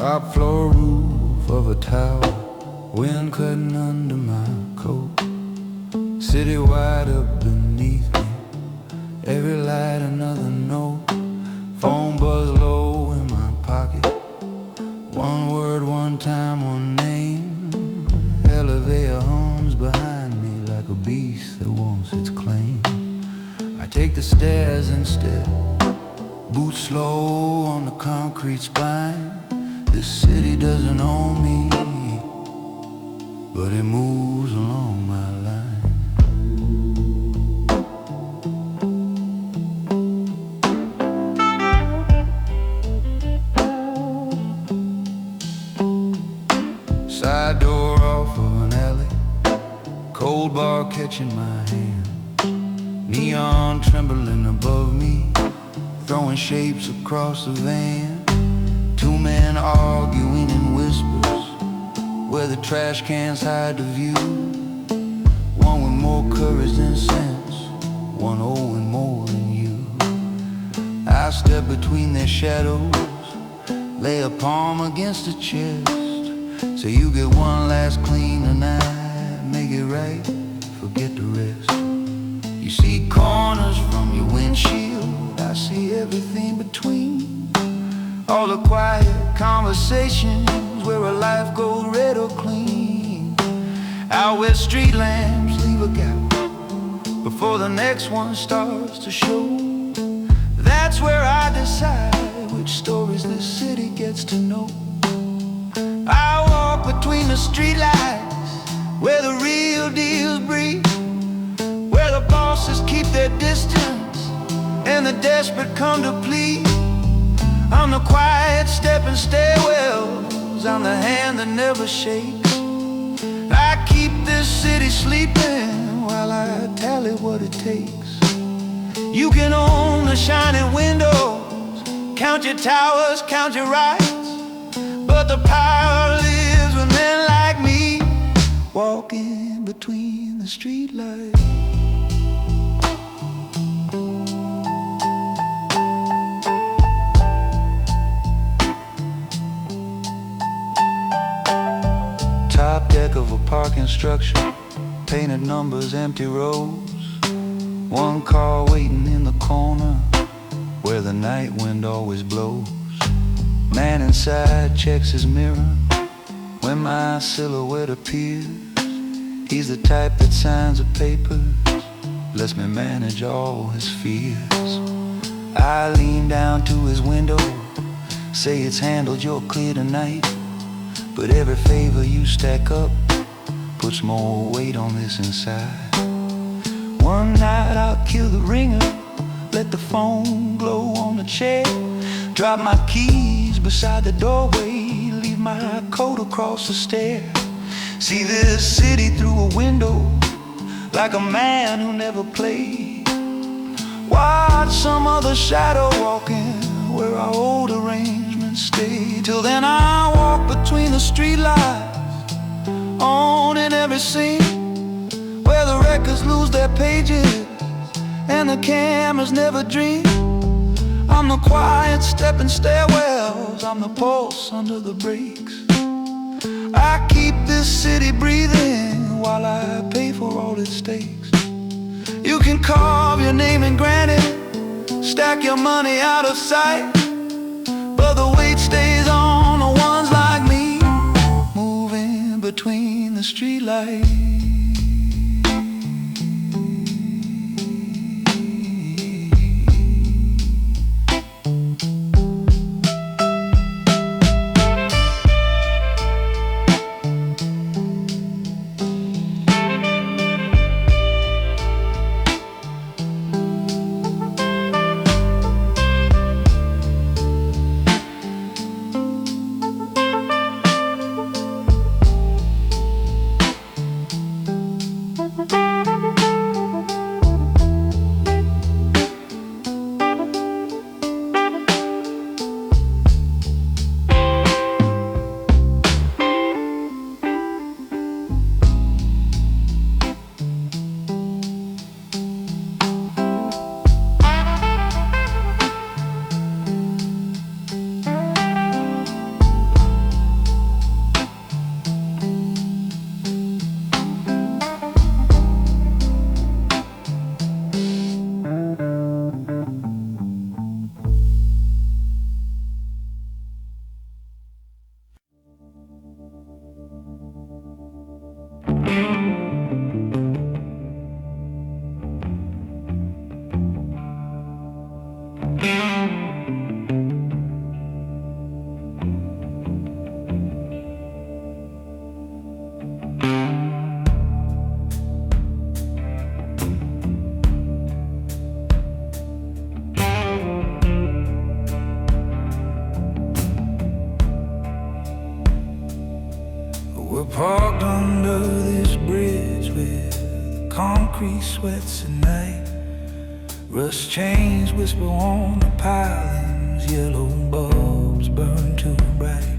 Top floor roof of a tower, wind cutting under my coat. City wide up beneath me, every light another note. Phone buzz low in my pocket, one word, one time, one name. Elevator hums behind me like a beast that wants its claim. I take the stairs instead, boots slow on the concrete spine. This city doesn't own me, but it moves along my line. Side door off of an alley, cold bar catching my hand. Neon trembling above me, throwing shapes across the van. Two men arguing in whispers, where the trash cans hide the view. One with more courage than sense, one owing more than you. I step between their shadows, lay a palm against the chest. So you get one last clean tonight, make it right, forget the rest. You see corners from your windshield, I see everything between. All the quiet conversations where a life goes red or clean. Out where street lamps leave a gap before the next one starts to show. That's where I decide which stories this city gets to know. I walk between the streetlights where the real deals breathe, where the bosses keep their distance and the desperate come to plead. I'm the quiet stepping stairwells, I'm the hand that never shakes. I keep this city sleeping while I tally what it takes. You can own the shining windows, count your towers, count your rights, but the power lives with men like me, walking between the streetlights. Top deck of a parking structure, painted numbers, empty rows. One car waiting in the corner where the night wind always blows. Man inside checks his mirror when my silhouette appears. He's the type that signs a paper, lets me manage all his fears. I lean down to his window, say it's handled, you're clear tonight. But every favor you stack up puts more weight on this inside. One night I'll kill the ringer, let the phone glow on the chair. Drop my keys beside the doorway, leave my coat across the stair. See this city through a window, like a man who never played. Watch some other shadow walking where our old arrangements stay. Till then I walk between the streetlights, on in every scene, where the records lose their pages and the cameras never dream. I'm the quiet stepping stairwells, I'm the pulse under the brakes. I keep this city breathing while I pay for all its stakes. You can carve your name in granite, stack your money out of sight, but the weight stays on the ones like me, moving between the streetlights. concrete sweats at night. Rust chains whisper on the pilings, yellow bulbs burn too bright.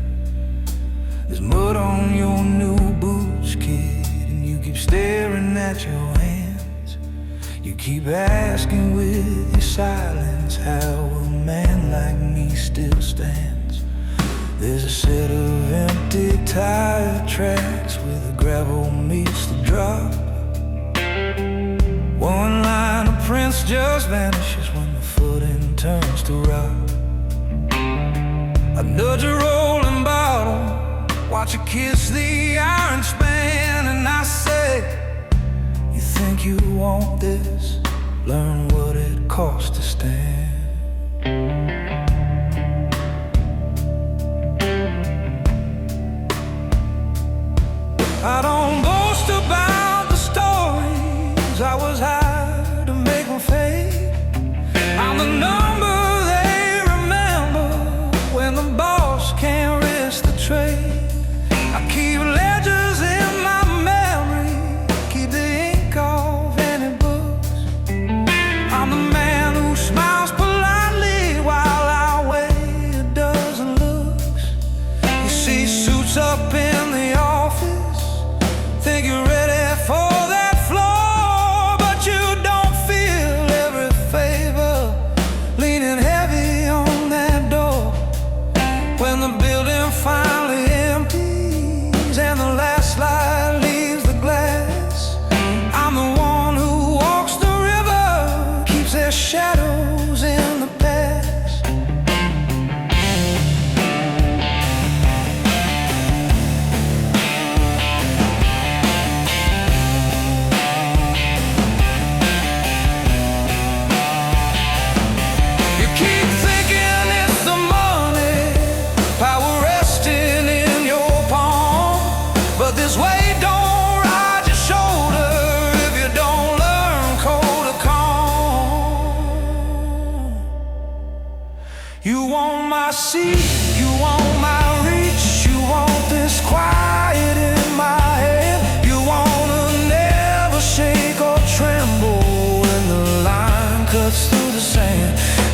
There's mud on your new boots, kid, and you keep staring at your hands. You keep asking with your silence how a man like me still stands. There's a set of empty tire tracks where the gravel meets the drop. One line of prints just vanishes when the footing turns to rock. I nudge a rolling bottle, watch her kiss the iron span, and I say, you think you want this? Learn what it costs to stand. I don't boast about the stories I was high to make them fade. I'm the number they remember when the boss can't risk the trade. I keep ledgers in my memory, keep the ink off any books. I'm the man who smiles politely while I weigh a dozen looks. You see suits up in the office, think you're ready for that floor, but you don't feel every favor leaning heavy on that door. When the building finally empties and the last light leaves the glass, I'm the one who walks the river, keeps their shadows in the past. You keep thinking it's the money, power resting in your palm, but this weight don't ride your shoulder if you don't learn cold to calm. You want my seat, you want my reach, you want this quiet in my head. You wanna never shake or tremble when the line cuts through the sand.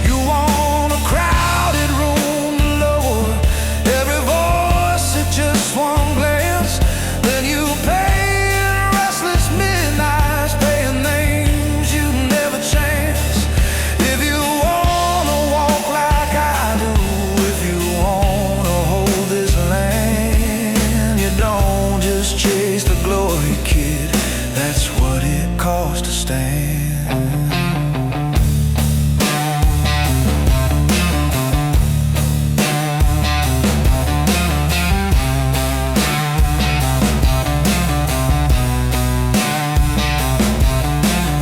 You want a crowded room to lower every voice at just one glance. Then you pay in restless midnights, paying names you never chance. If you wanna walk like I do, if you wanna hold this land, you don't just chase the glory, kid. That's what it costs to stand.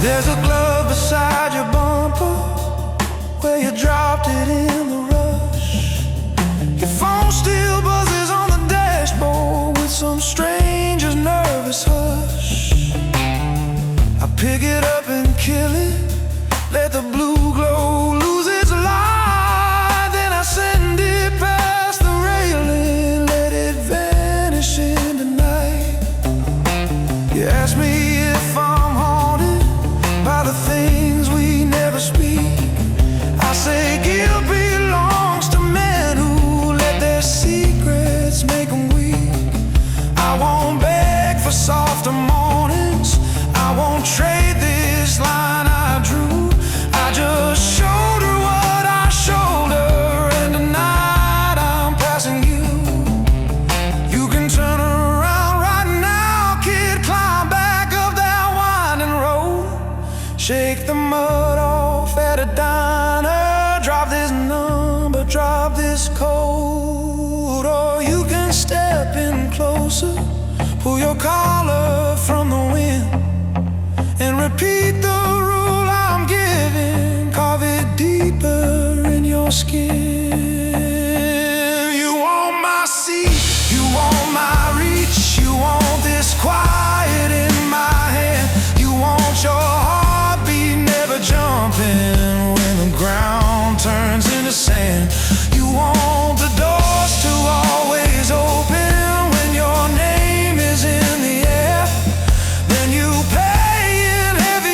There's a glove beside your bumper where you dropped it in the rush. Your phone still buzzes on the dashboard with some stranger's nervous hush. I pick it up and kill it, let the blue glow lose its light. Then I send it past the railing, let it vanish in the night. You ask me if I'm haunted by the things we never speak. I say guilt belongs to men who let their secrets make them weak. I won't beg for softer mornings, I won't trade this line I drew. I just shoulder what I shoulder, and tonight I'm passing you. You can turn around right now, kid, climb back up that winding road. Shake the mud off at a diner, drop this number, drop this code. Or you can step in closer, pull your collar from the wind, and repeat the rule I'm giving, carve it deeper in your skin. You want my seat, you want my reach, you want this quiet in my hand. You want your heartbeat never jumping when the ground turns into sand. You want the doors to always open when your name is in the air. Then you pay in heavy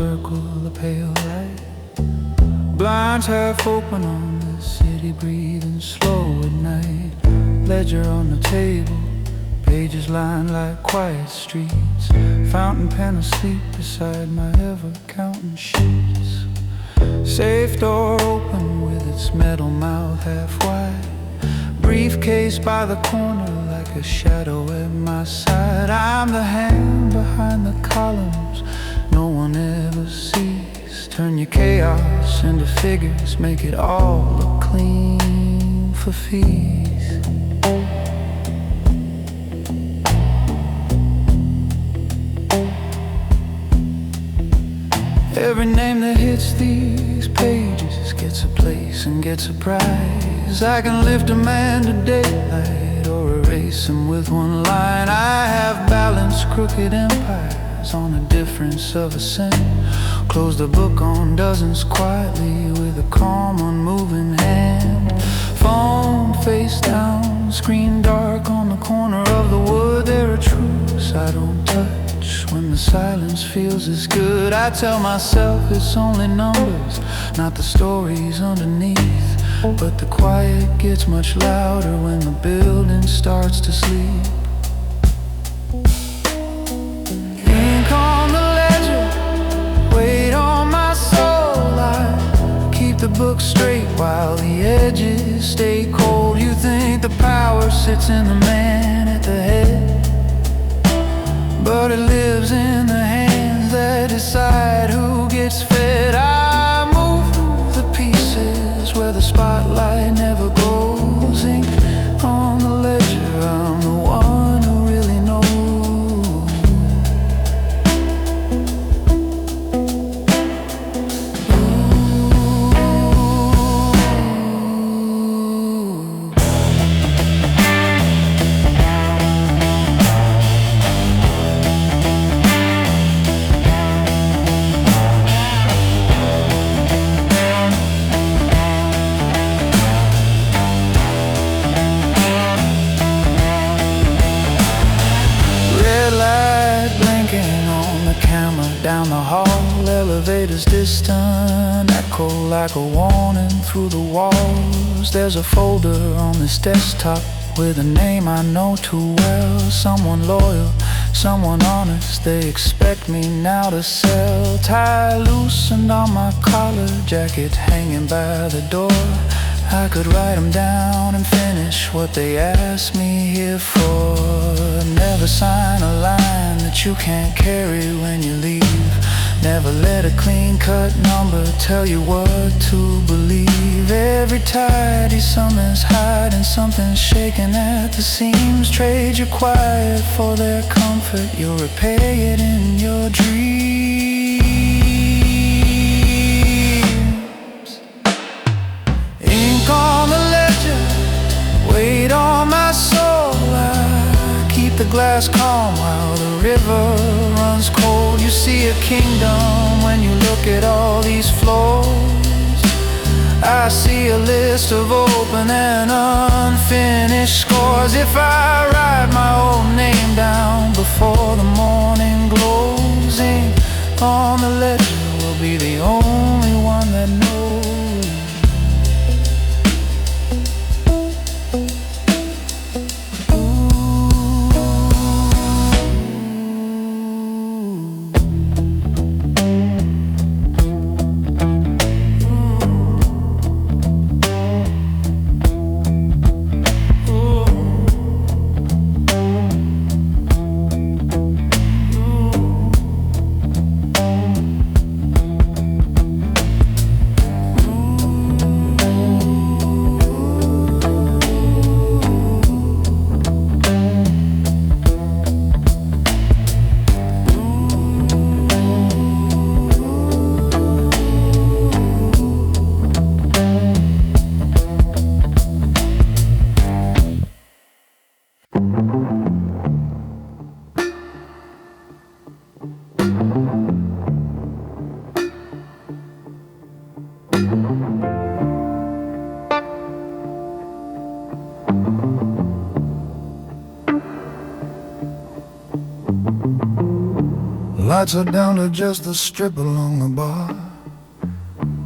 circle the pale light. Blinds half open on the city, breathing slow at night. Ledger on the table, pages lined like quiet streets. Fountain pen asleep beside my ever-counting sheets. Safe door open with its metal mouth half wide. Briefcase by the corner like a shadow at my side. I'm the hand behind the columns no one ever sees. Turn your chaos into figures, make it all look clean for fees. Every name that hits these pages gets a place and gets a prize. I can lift a man to daylight or erase him with one line. I have balanced crooked empires on a difference of a cent. Close the book on dozens quietly with a calm, unmoving hand. Phone face down, screen dark on the corner of the wood. There are truths I don't touch when the silence feels as good. I tell myself it's only numbers, not the stories underneath. But the quiet gets much louder when the building starts to sleep. Ink on the ledger, weight on my soul. I keep the book straight while the edges stay cold. You think the power sits in the man at the head, but it lives in the hands that decide who gets fed. I move the pieces where the spotlight never goes. Ink on the ledger, I'm the one who really knows. Down the hall, elevators distant, echo like a warning through the walls. There's a folder on this desktop with a name I know too well. Someone loyal, someone honest, they expect me now to sell. Tie loosened on my collar, jacket hanging by the door. I could write them down and finish what they asked me here for. Never sign a line that you can't carry when you leave. Never let a clean-cut number tell you what to believe. Every tidy something's hiding, something's shaking at the seams. Trade your quiet for their comfort, you'll repay it in your dreams. Ink on the ledger, weight on my soul. I keep the glass calm while the river runs cold. You see a kingdom when you look at all these floors. I see a list of open and unfinished scores. If I write my own name down before the morning glows, ink on the ledger will be the only one that knows. Lights are down to just the strip along the bar.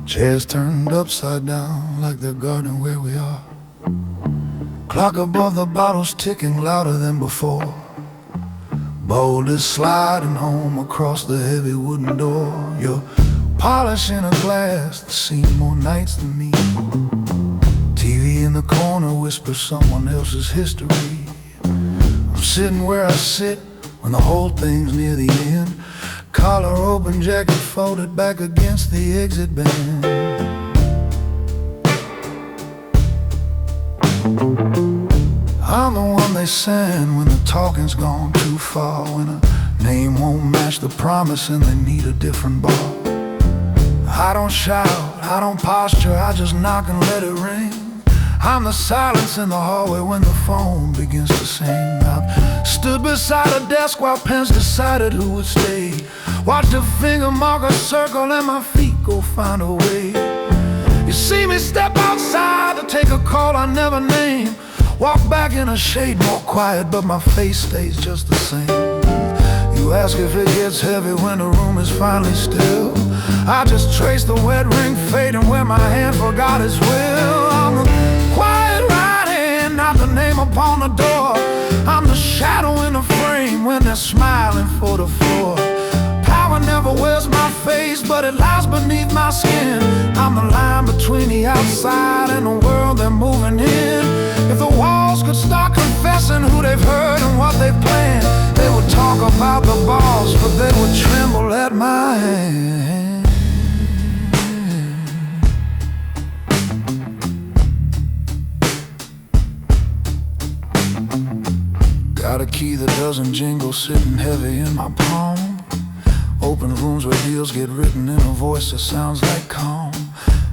Chairs turned upside down like the garden where we are. Clock above the bottles ticking louder than before. Boulders sliding home across the heavy wooden door. You're polishing a glass that's seen more nights than me. TV in the corner whispers someone else's history. I'm sitting where I sit when the whole thing's near the end. Collar open, jacket folded back against the exit band. I'm the one they send when the talking's gone too far, when a name won't match the promise and they need a different bar. I don't shout, I don't posture, I just knock and let it ring. I'm the silence in the hallway when the phone begins to sing. I've stood beside a desk while pens decided who would stay. Watched a finger mark a circle and my feet go find a way. You see me step outside to take a call I never named. Walk back in a shade more quiet, but my face stays just the same. You ask if it gets heavy when the room is finally still. I just trace the wet ring fading where my hand forgot its will. I'm the quiet right hand, not the name upon the door. I'm the shadow in the frame when they're smiling for the floor. Power never wears my face, but it lies beneath my skin. I'm the line between the outside and the world they're moving in. If the walls could start confessing who they've heard and what they've planned, they would talk about the boss, but they would tremble at my hand. Got a key that doesn't jingle sitting heavy in my palm. Open rooms where deals get written in a voice that sounds like calm.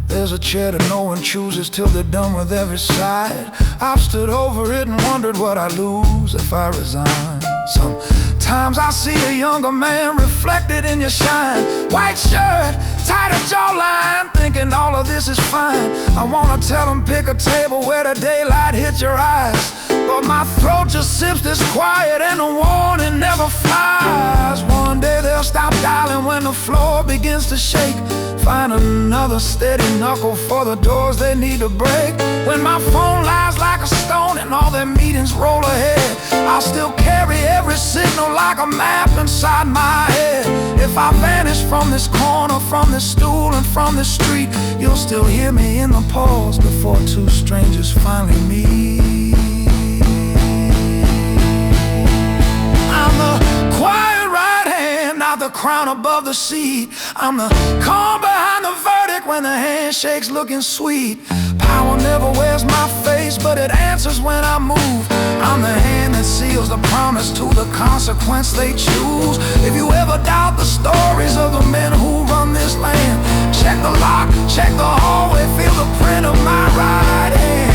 There's a chair that no one chooses till they're done with every side. I've stood over it and wondered what I'd lose if I resign. Sometimes I see a younger man reflected in your shine. White shirt, tighter jawline, thinking all of this is fine. I wanna tell him pick a table where the daylight hits your eyes, but my throat just sips this quiet and the warning never flies. One day they'll stop dialing when the floor begins to shake. Find another steady knuckle for the doors they need to break. When my phone lies like a stone and all their meetings roll ahead, I'll still carry every signal like a map inside my head. If I vanish from this corner, from this stool and from this street, you'll still hear me in the pause before two strangers finally meet. I'm the quiet right hand, not the crown above the seat. I'm the calm behind the verdict when the handshake's looking sweet. Power never wears my face, but it answers when I move. I'm the hand that seals the promise to the consequence they choose. If you ever doubt the stories of the men who run this land, check the lock, check the hallway, feel the print of my right hand.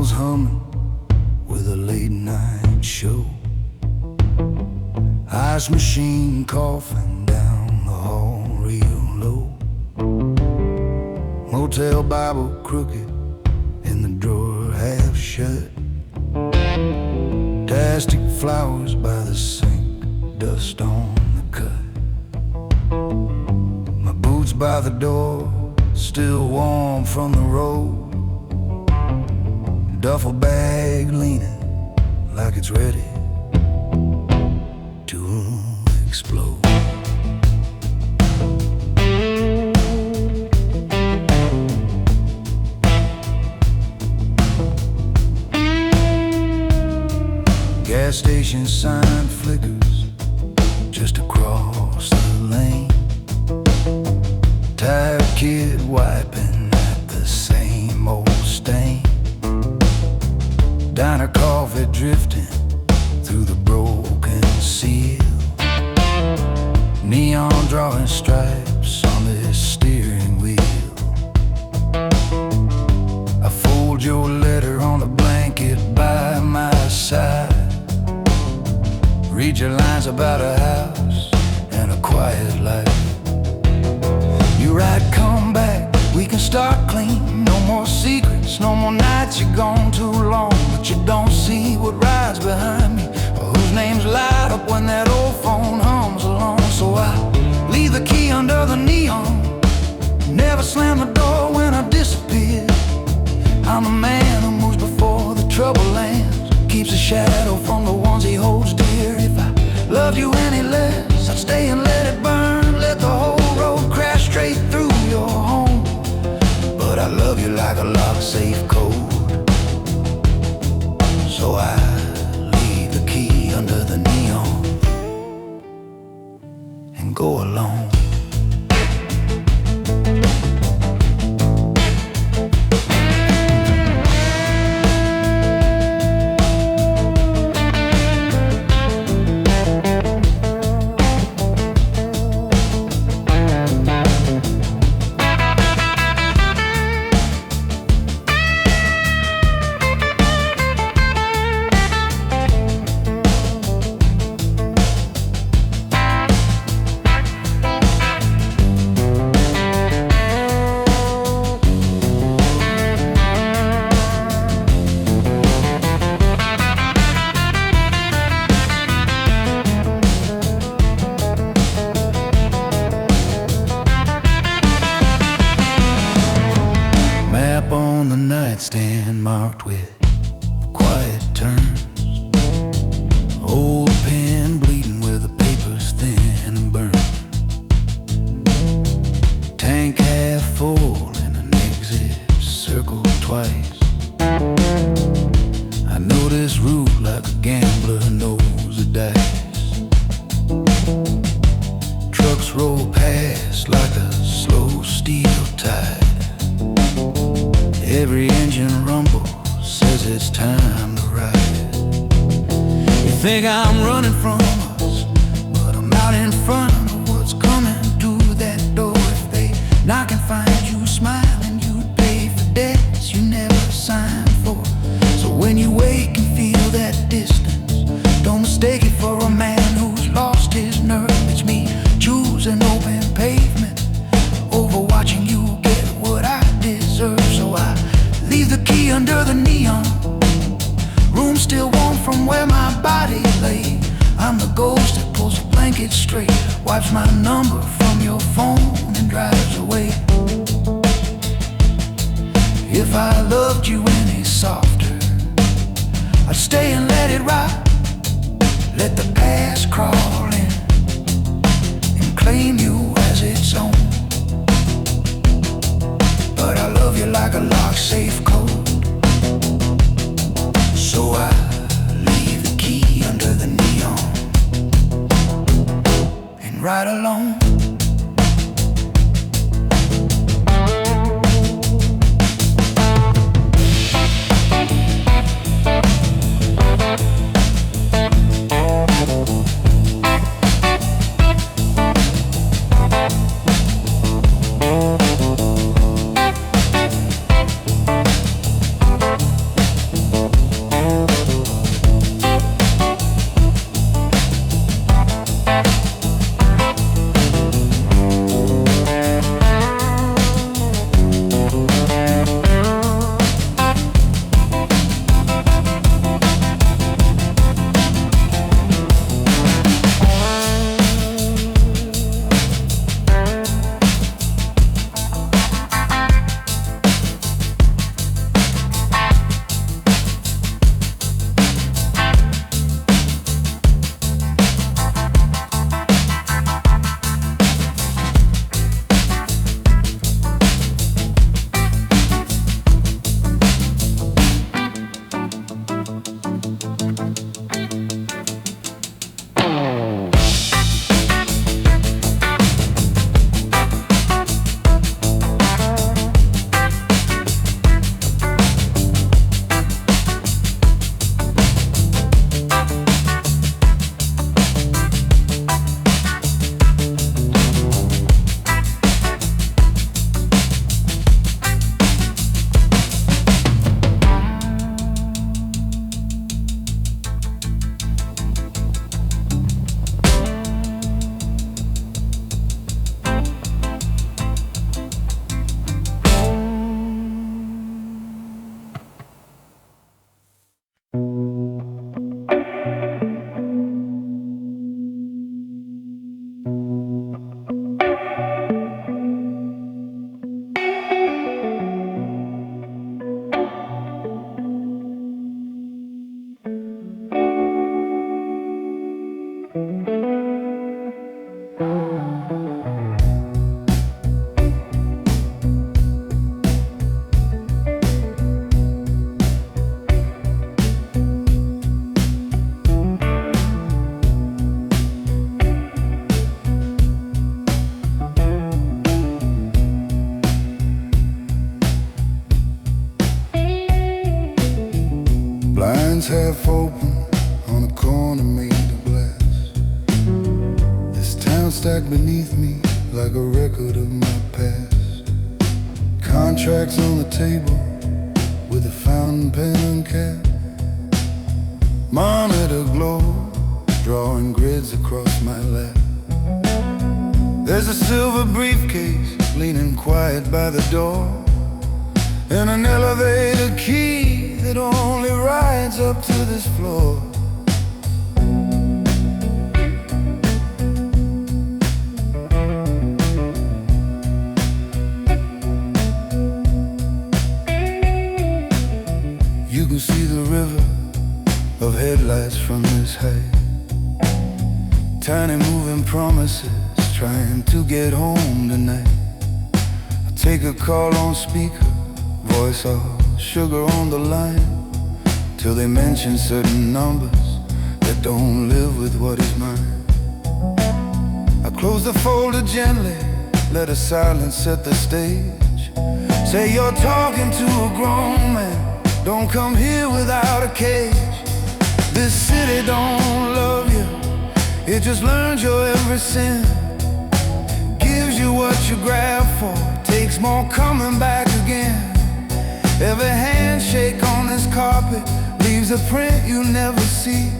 Humming with a late night show, ice machine coughing down the hall real low. Motel Bible crooked in the drawer half shut. Plastic flowers by the sink, dust on the cut. My boots by the door, still warm from the road. duffel bag leaning like it's ready to explode. Gas station sign flickers just across the lane. Tired kid wiping at the same old stain. Diner coffee drifting through the broken seal. Neon drawing stripes on this steering wheel. I fold your letter on the blanket by my side. Read your lines about a house and a quiet life. You write, come back, we can start clean. No more secrets, no more nights you're gone too long. But you don't see what rides behind me, or whose names light up when that old phone hums along. So I leave the key under the neon, never slam the door when I disappear. I'm a man who moves before the trouble lands, keeps a shadow from the ones he holds dear. If I loved you any less, I'd stay and let it burn. Let the whole road crash straight through your home. But I love you like a lock-safe code. So I leave the key under the neon and go alone. On the nightstand marked with quiet turns. Old pen bleeding where the paper's thin and burned. Tank half full and an exit circled twice. I know this route like a gambler knows the dice. Trucks roll past like a slow steel tide. Every engine rumble says it's time to ride. You think I'm running from us, but I'm out in front of what's coming through that door. If they knock and find you smiling, you'd pay for debts you never signed for. So when you wake and feel that distance, don't mistake it for a man who's lost his nerve. It's me choosing open pavement over watching you get what I deserve. So I leave the key under the neon, room still warm from where my body lay. I'm the ghost that pulls the blanket straight, wipes my number from your phone and drives away. If I loved you any softer, I'd stay and let it ride. Let the past crawl in and claim you as its own. But I love you like a lock-safe code. So I leave the key under the neon and ride alone. half open on a corner made of glass. This town stacked beneath me like a record of my past. Contracts on the table with a fountain pen and cap. Monitor glow, drawing grids across my lap. There's a silver briefcase leaning quiet by the door, and an elevator key that only rides up to this floor. You can see the river of headlights from this height. Tiny moving promises trying to get home tonight. I take a call on speaker, voice all sugar on the line, till they mention certain numbers that don't live with what is mine. I close the folder gently, let a silence set the stage. Say you're talking to a grown man, don't come here without a cage. This city don't love you, it just learns your every sin. Gives you what you grab for, takes more coming back again. Every handshake on this carpet leaves a print you never see,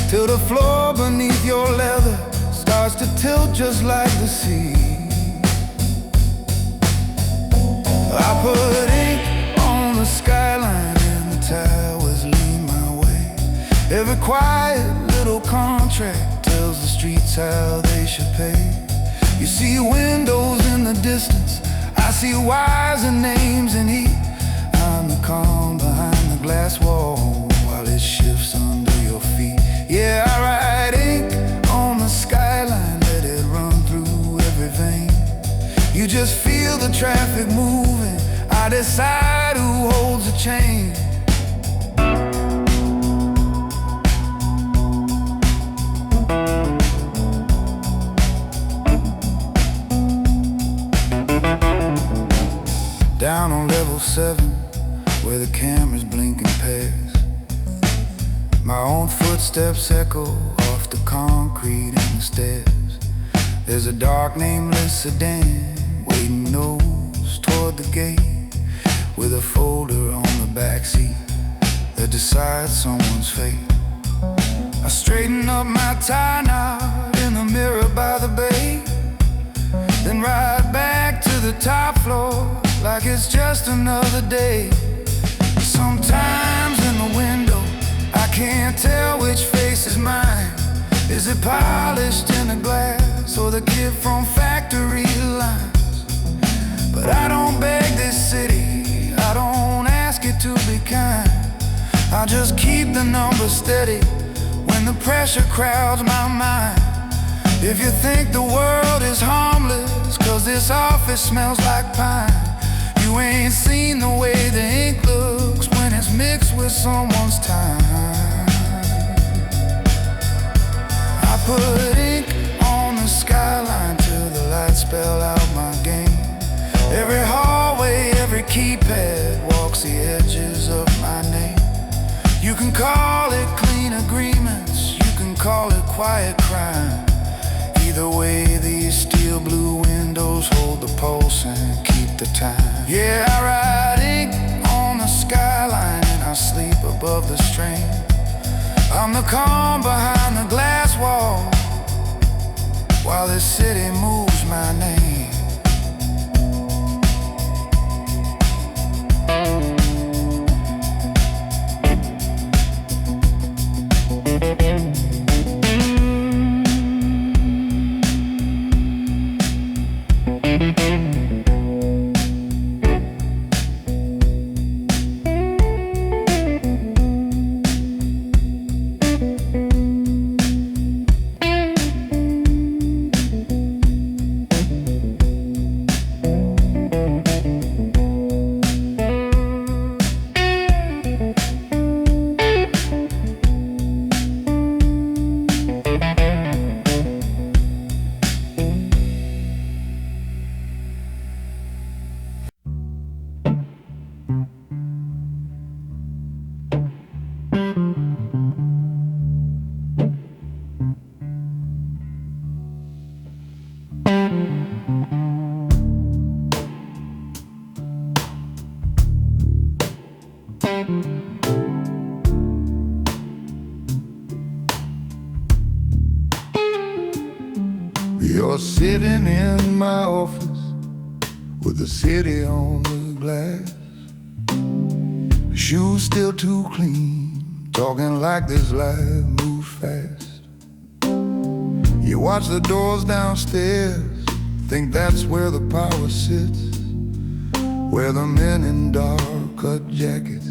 till the floor beneath your leather starts to tilt just like the sea. I put ink on the skyline and the towers lean my way. Every quiet little contract tells the streets how they should pay. You see windows in the distance, I see wires and names in heat. I'm the calm behind the glass wall while it shifts under your feet. Yeah, I write ink on the skyline, let it run through every vein. You just feel the traffic moving, I decide who holds the chain. Down on level 7, where the cameras blink in pairs, my own footsteps echo off the concrete and the stairs. There's a dark nameless sedan waiting nose toward the gate, with a folder on the backseat that decides someone's fate. I straighten up my tie knot in the mirror by the bay, then ride back to the top floor like it's just another day. Sometimes in the window I can't tell which face is mine. Is it polished in the glass or the kid from factory lines? But I don't beg this city, I don't ask it to be kind. I just keep the numbers steady when the pressure crowds my mind. If you think the world is harmless, 'cause this office smells like pine, you ain't seen the way the ink looks when it's mixed with someone's time. I put ink on the skyline till the lights spell out my game. Every hallway, every keypad walks the edges of my name. You can call it clean agreements, you can call it quiet crime. Either way, these steel blue windows hold the pulse and keep the time. Yeah, I write ink on the skyline and I sleep above the strain. I'm the calm behind the glass wall while this city moves my name. You're sitting in my office with the city on the glass, shoes still too clean, talking like this life moves fast. You watch the doors downstairs, think that's where the power sits, where the men in dark cut jackets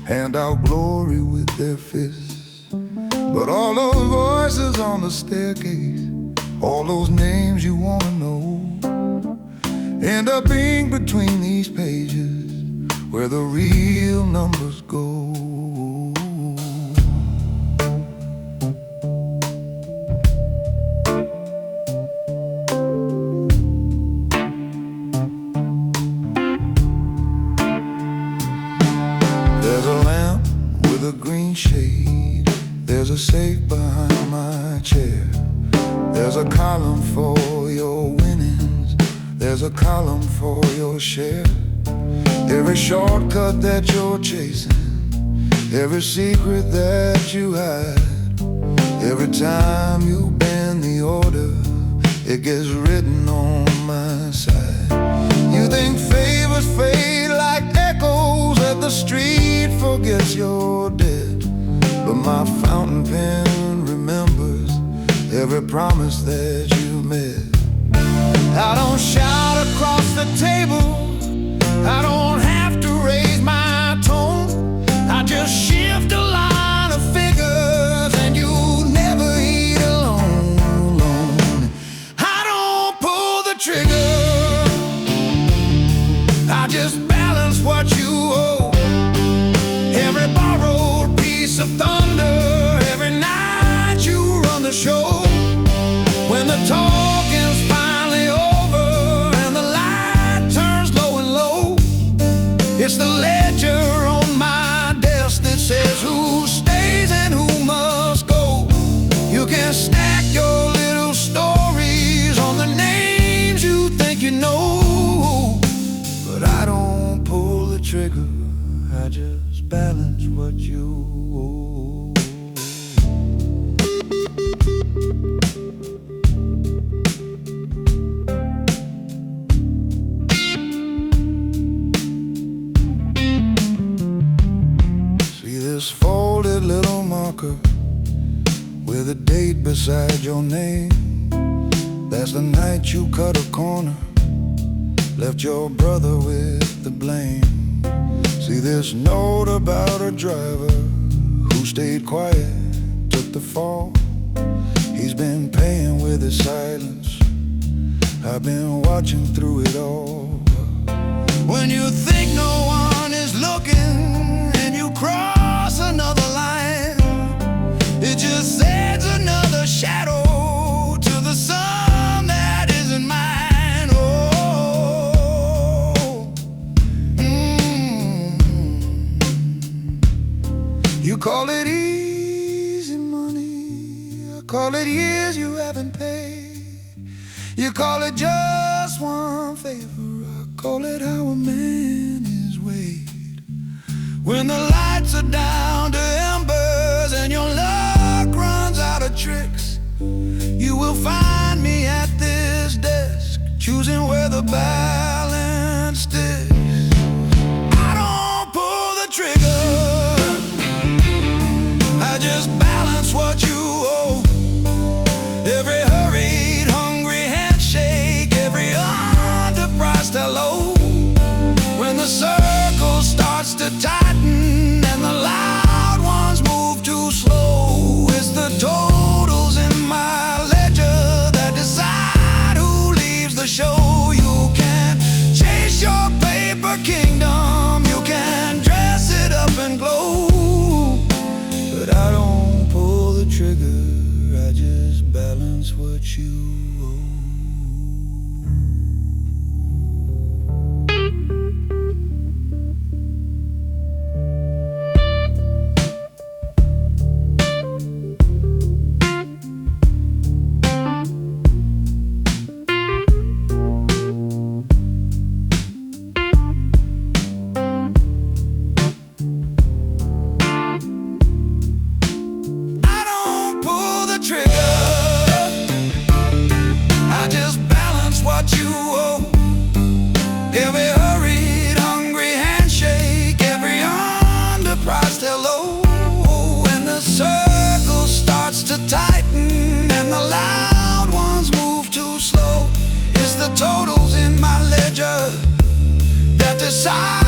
hand out glory with their fists. But all those voices on the staircase, all those names you wanna know, end up being between these pages where the real numbers go. There's a lamp with a green shade, there's a safe behind my chair. There's a column for your winnings, there's a column for your share. Every shortcut that you're chasing, every secret that you hide, every time you bend the order, it gets written on my side. You think favors fade like echoes, that the street forgets you're dead, but my fountain pen remembers every promise that you made. I don't shout across the table, I don't have to raise my tone, I just shift a line of figures and you never eat alone. I don't pull the trigger, I just balance what you owe. Every borrowed piece of thunder, every night you run the show. When the talking's finally over and the light turns low and low, it's the ledger on my desk that says who stays and who must go. You can stack your little stories on the names you think you know, but I don't pull the trigger, I just balance what you owe. This folded little marker with a date beside your name, that's the night you cut a corner, left your brother with the blame. See this note about a driver who stayed quiet, took the fall. He's been paying with his silence, I've been watching through it all. When you think no one is looking and you cross another line, it just adds another shadow to the sun that isn't mine. Oh, You call it easy money, I call it years you haven't paid. You call it just one favor, I call it how a man is weighed. When the lights are down to embers and your luck runs out of tricks, you will find me at this desk, choosing where the balance sticks. I don't pull the trigger, I just balance what you owe. Every hurried, hungry handshake, every underpriced hello. When the circle starts to tighten and the loud ones move too slow, it's the totals in my ledger that decide who leaves the show. You can chase your paper kingdom, you can dress it up and glow, but I don't pull the trigger, I just balance what you owe. I decide.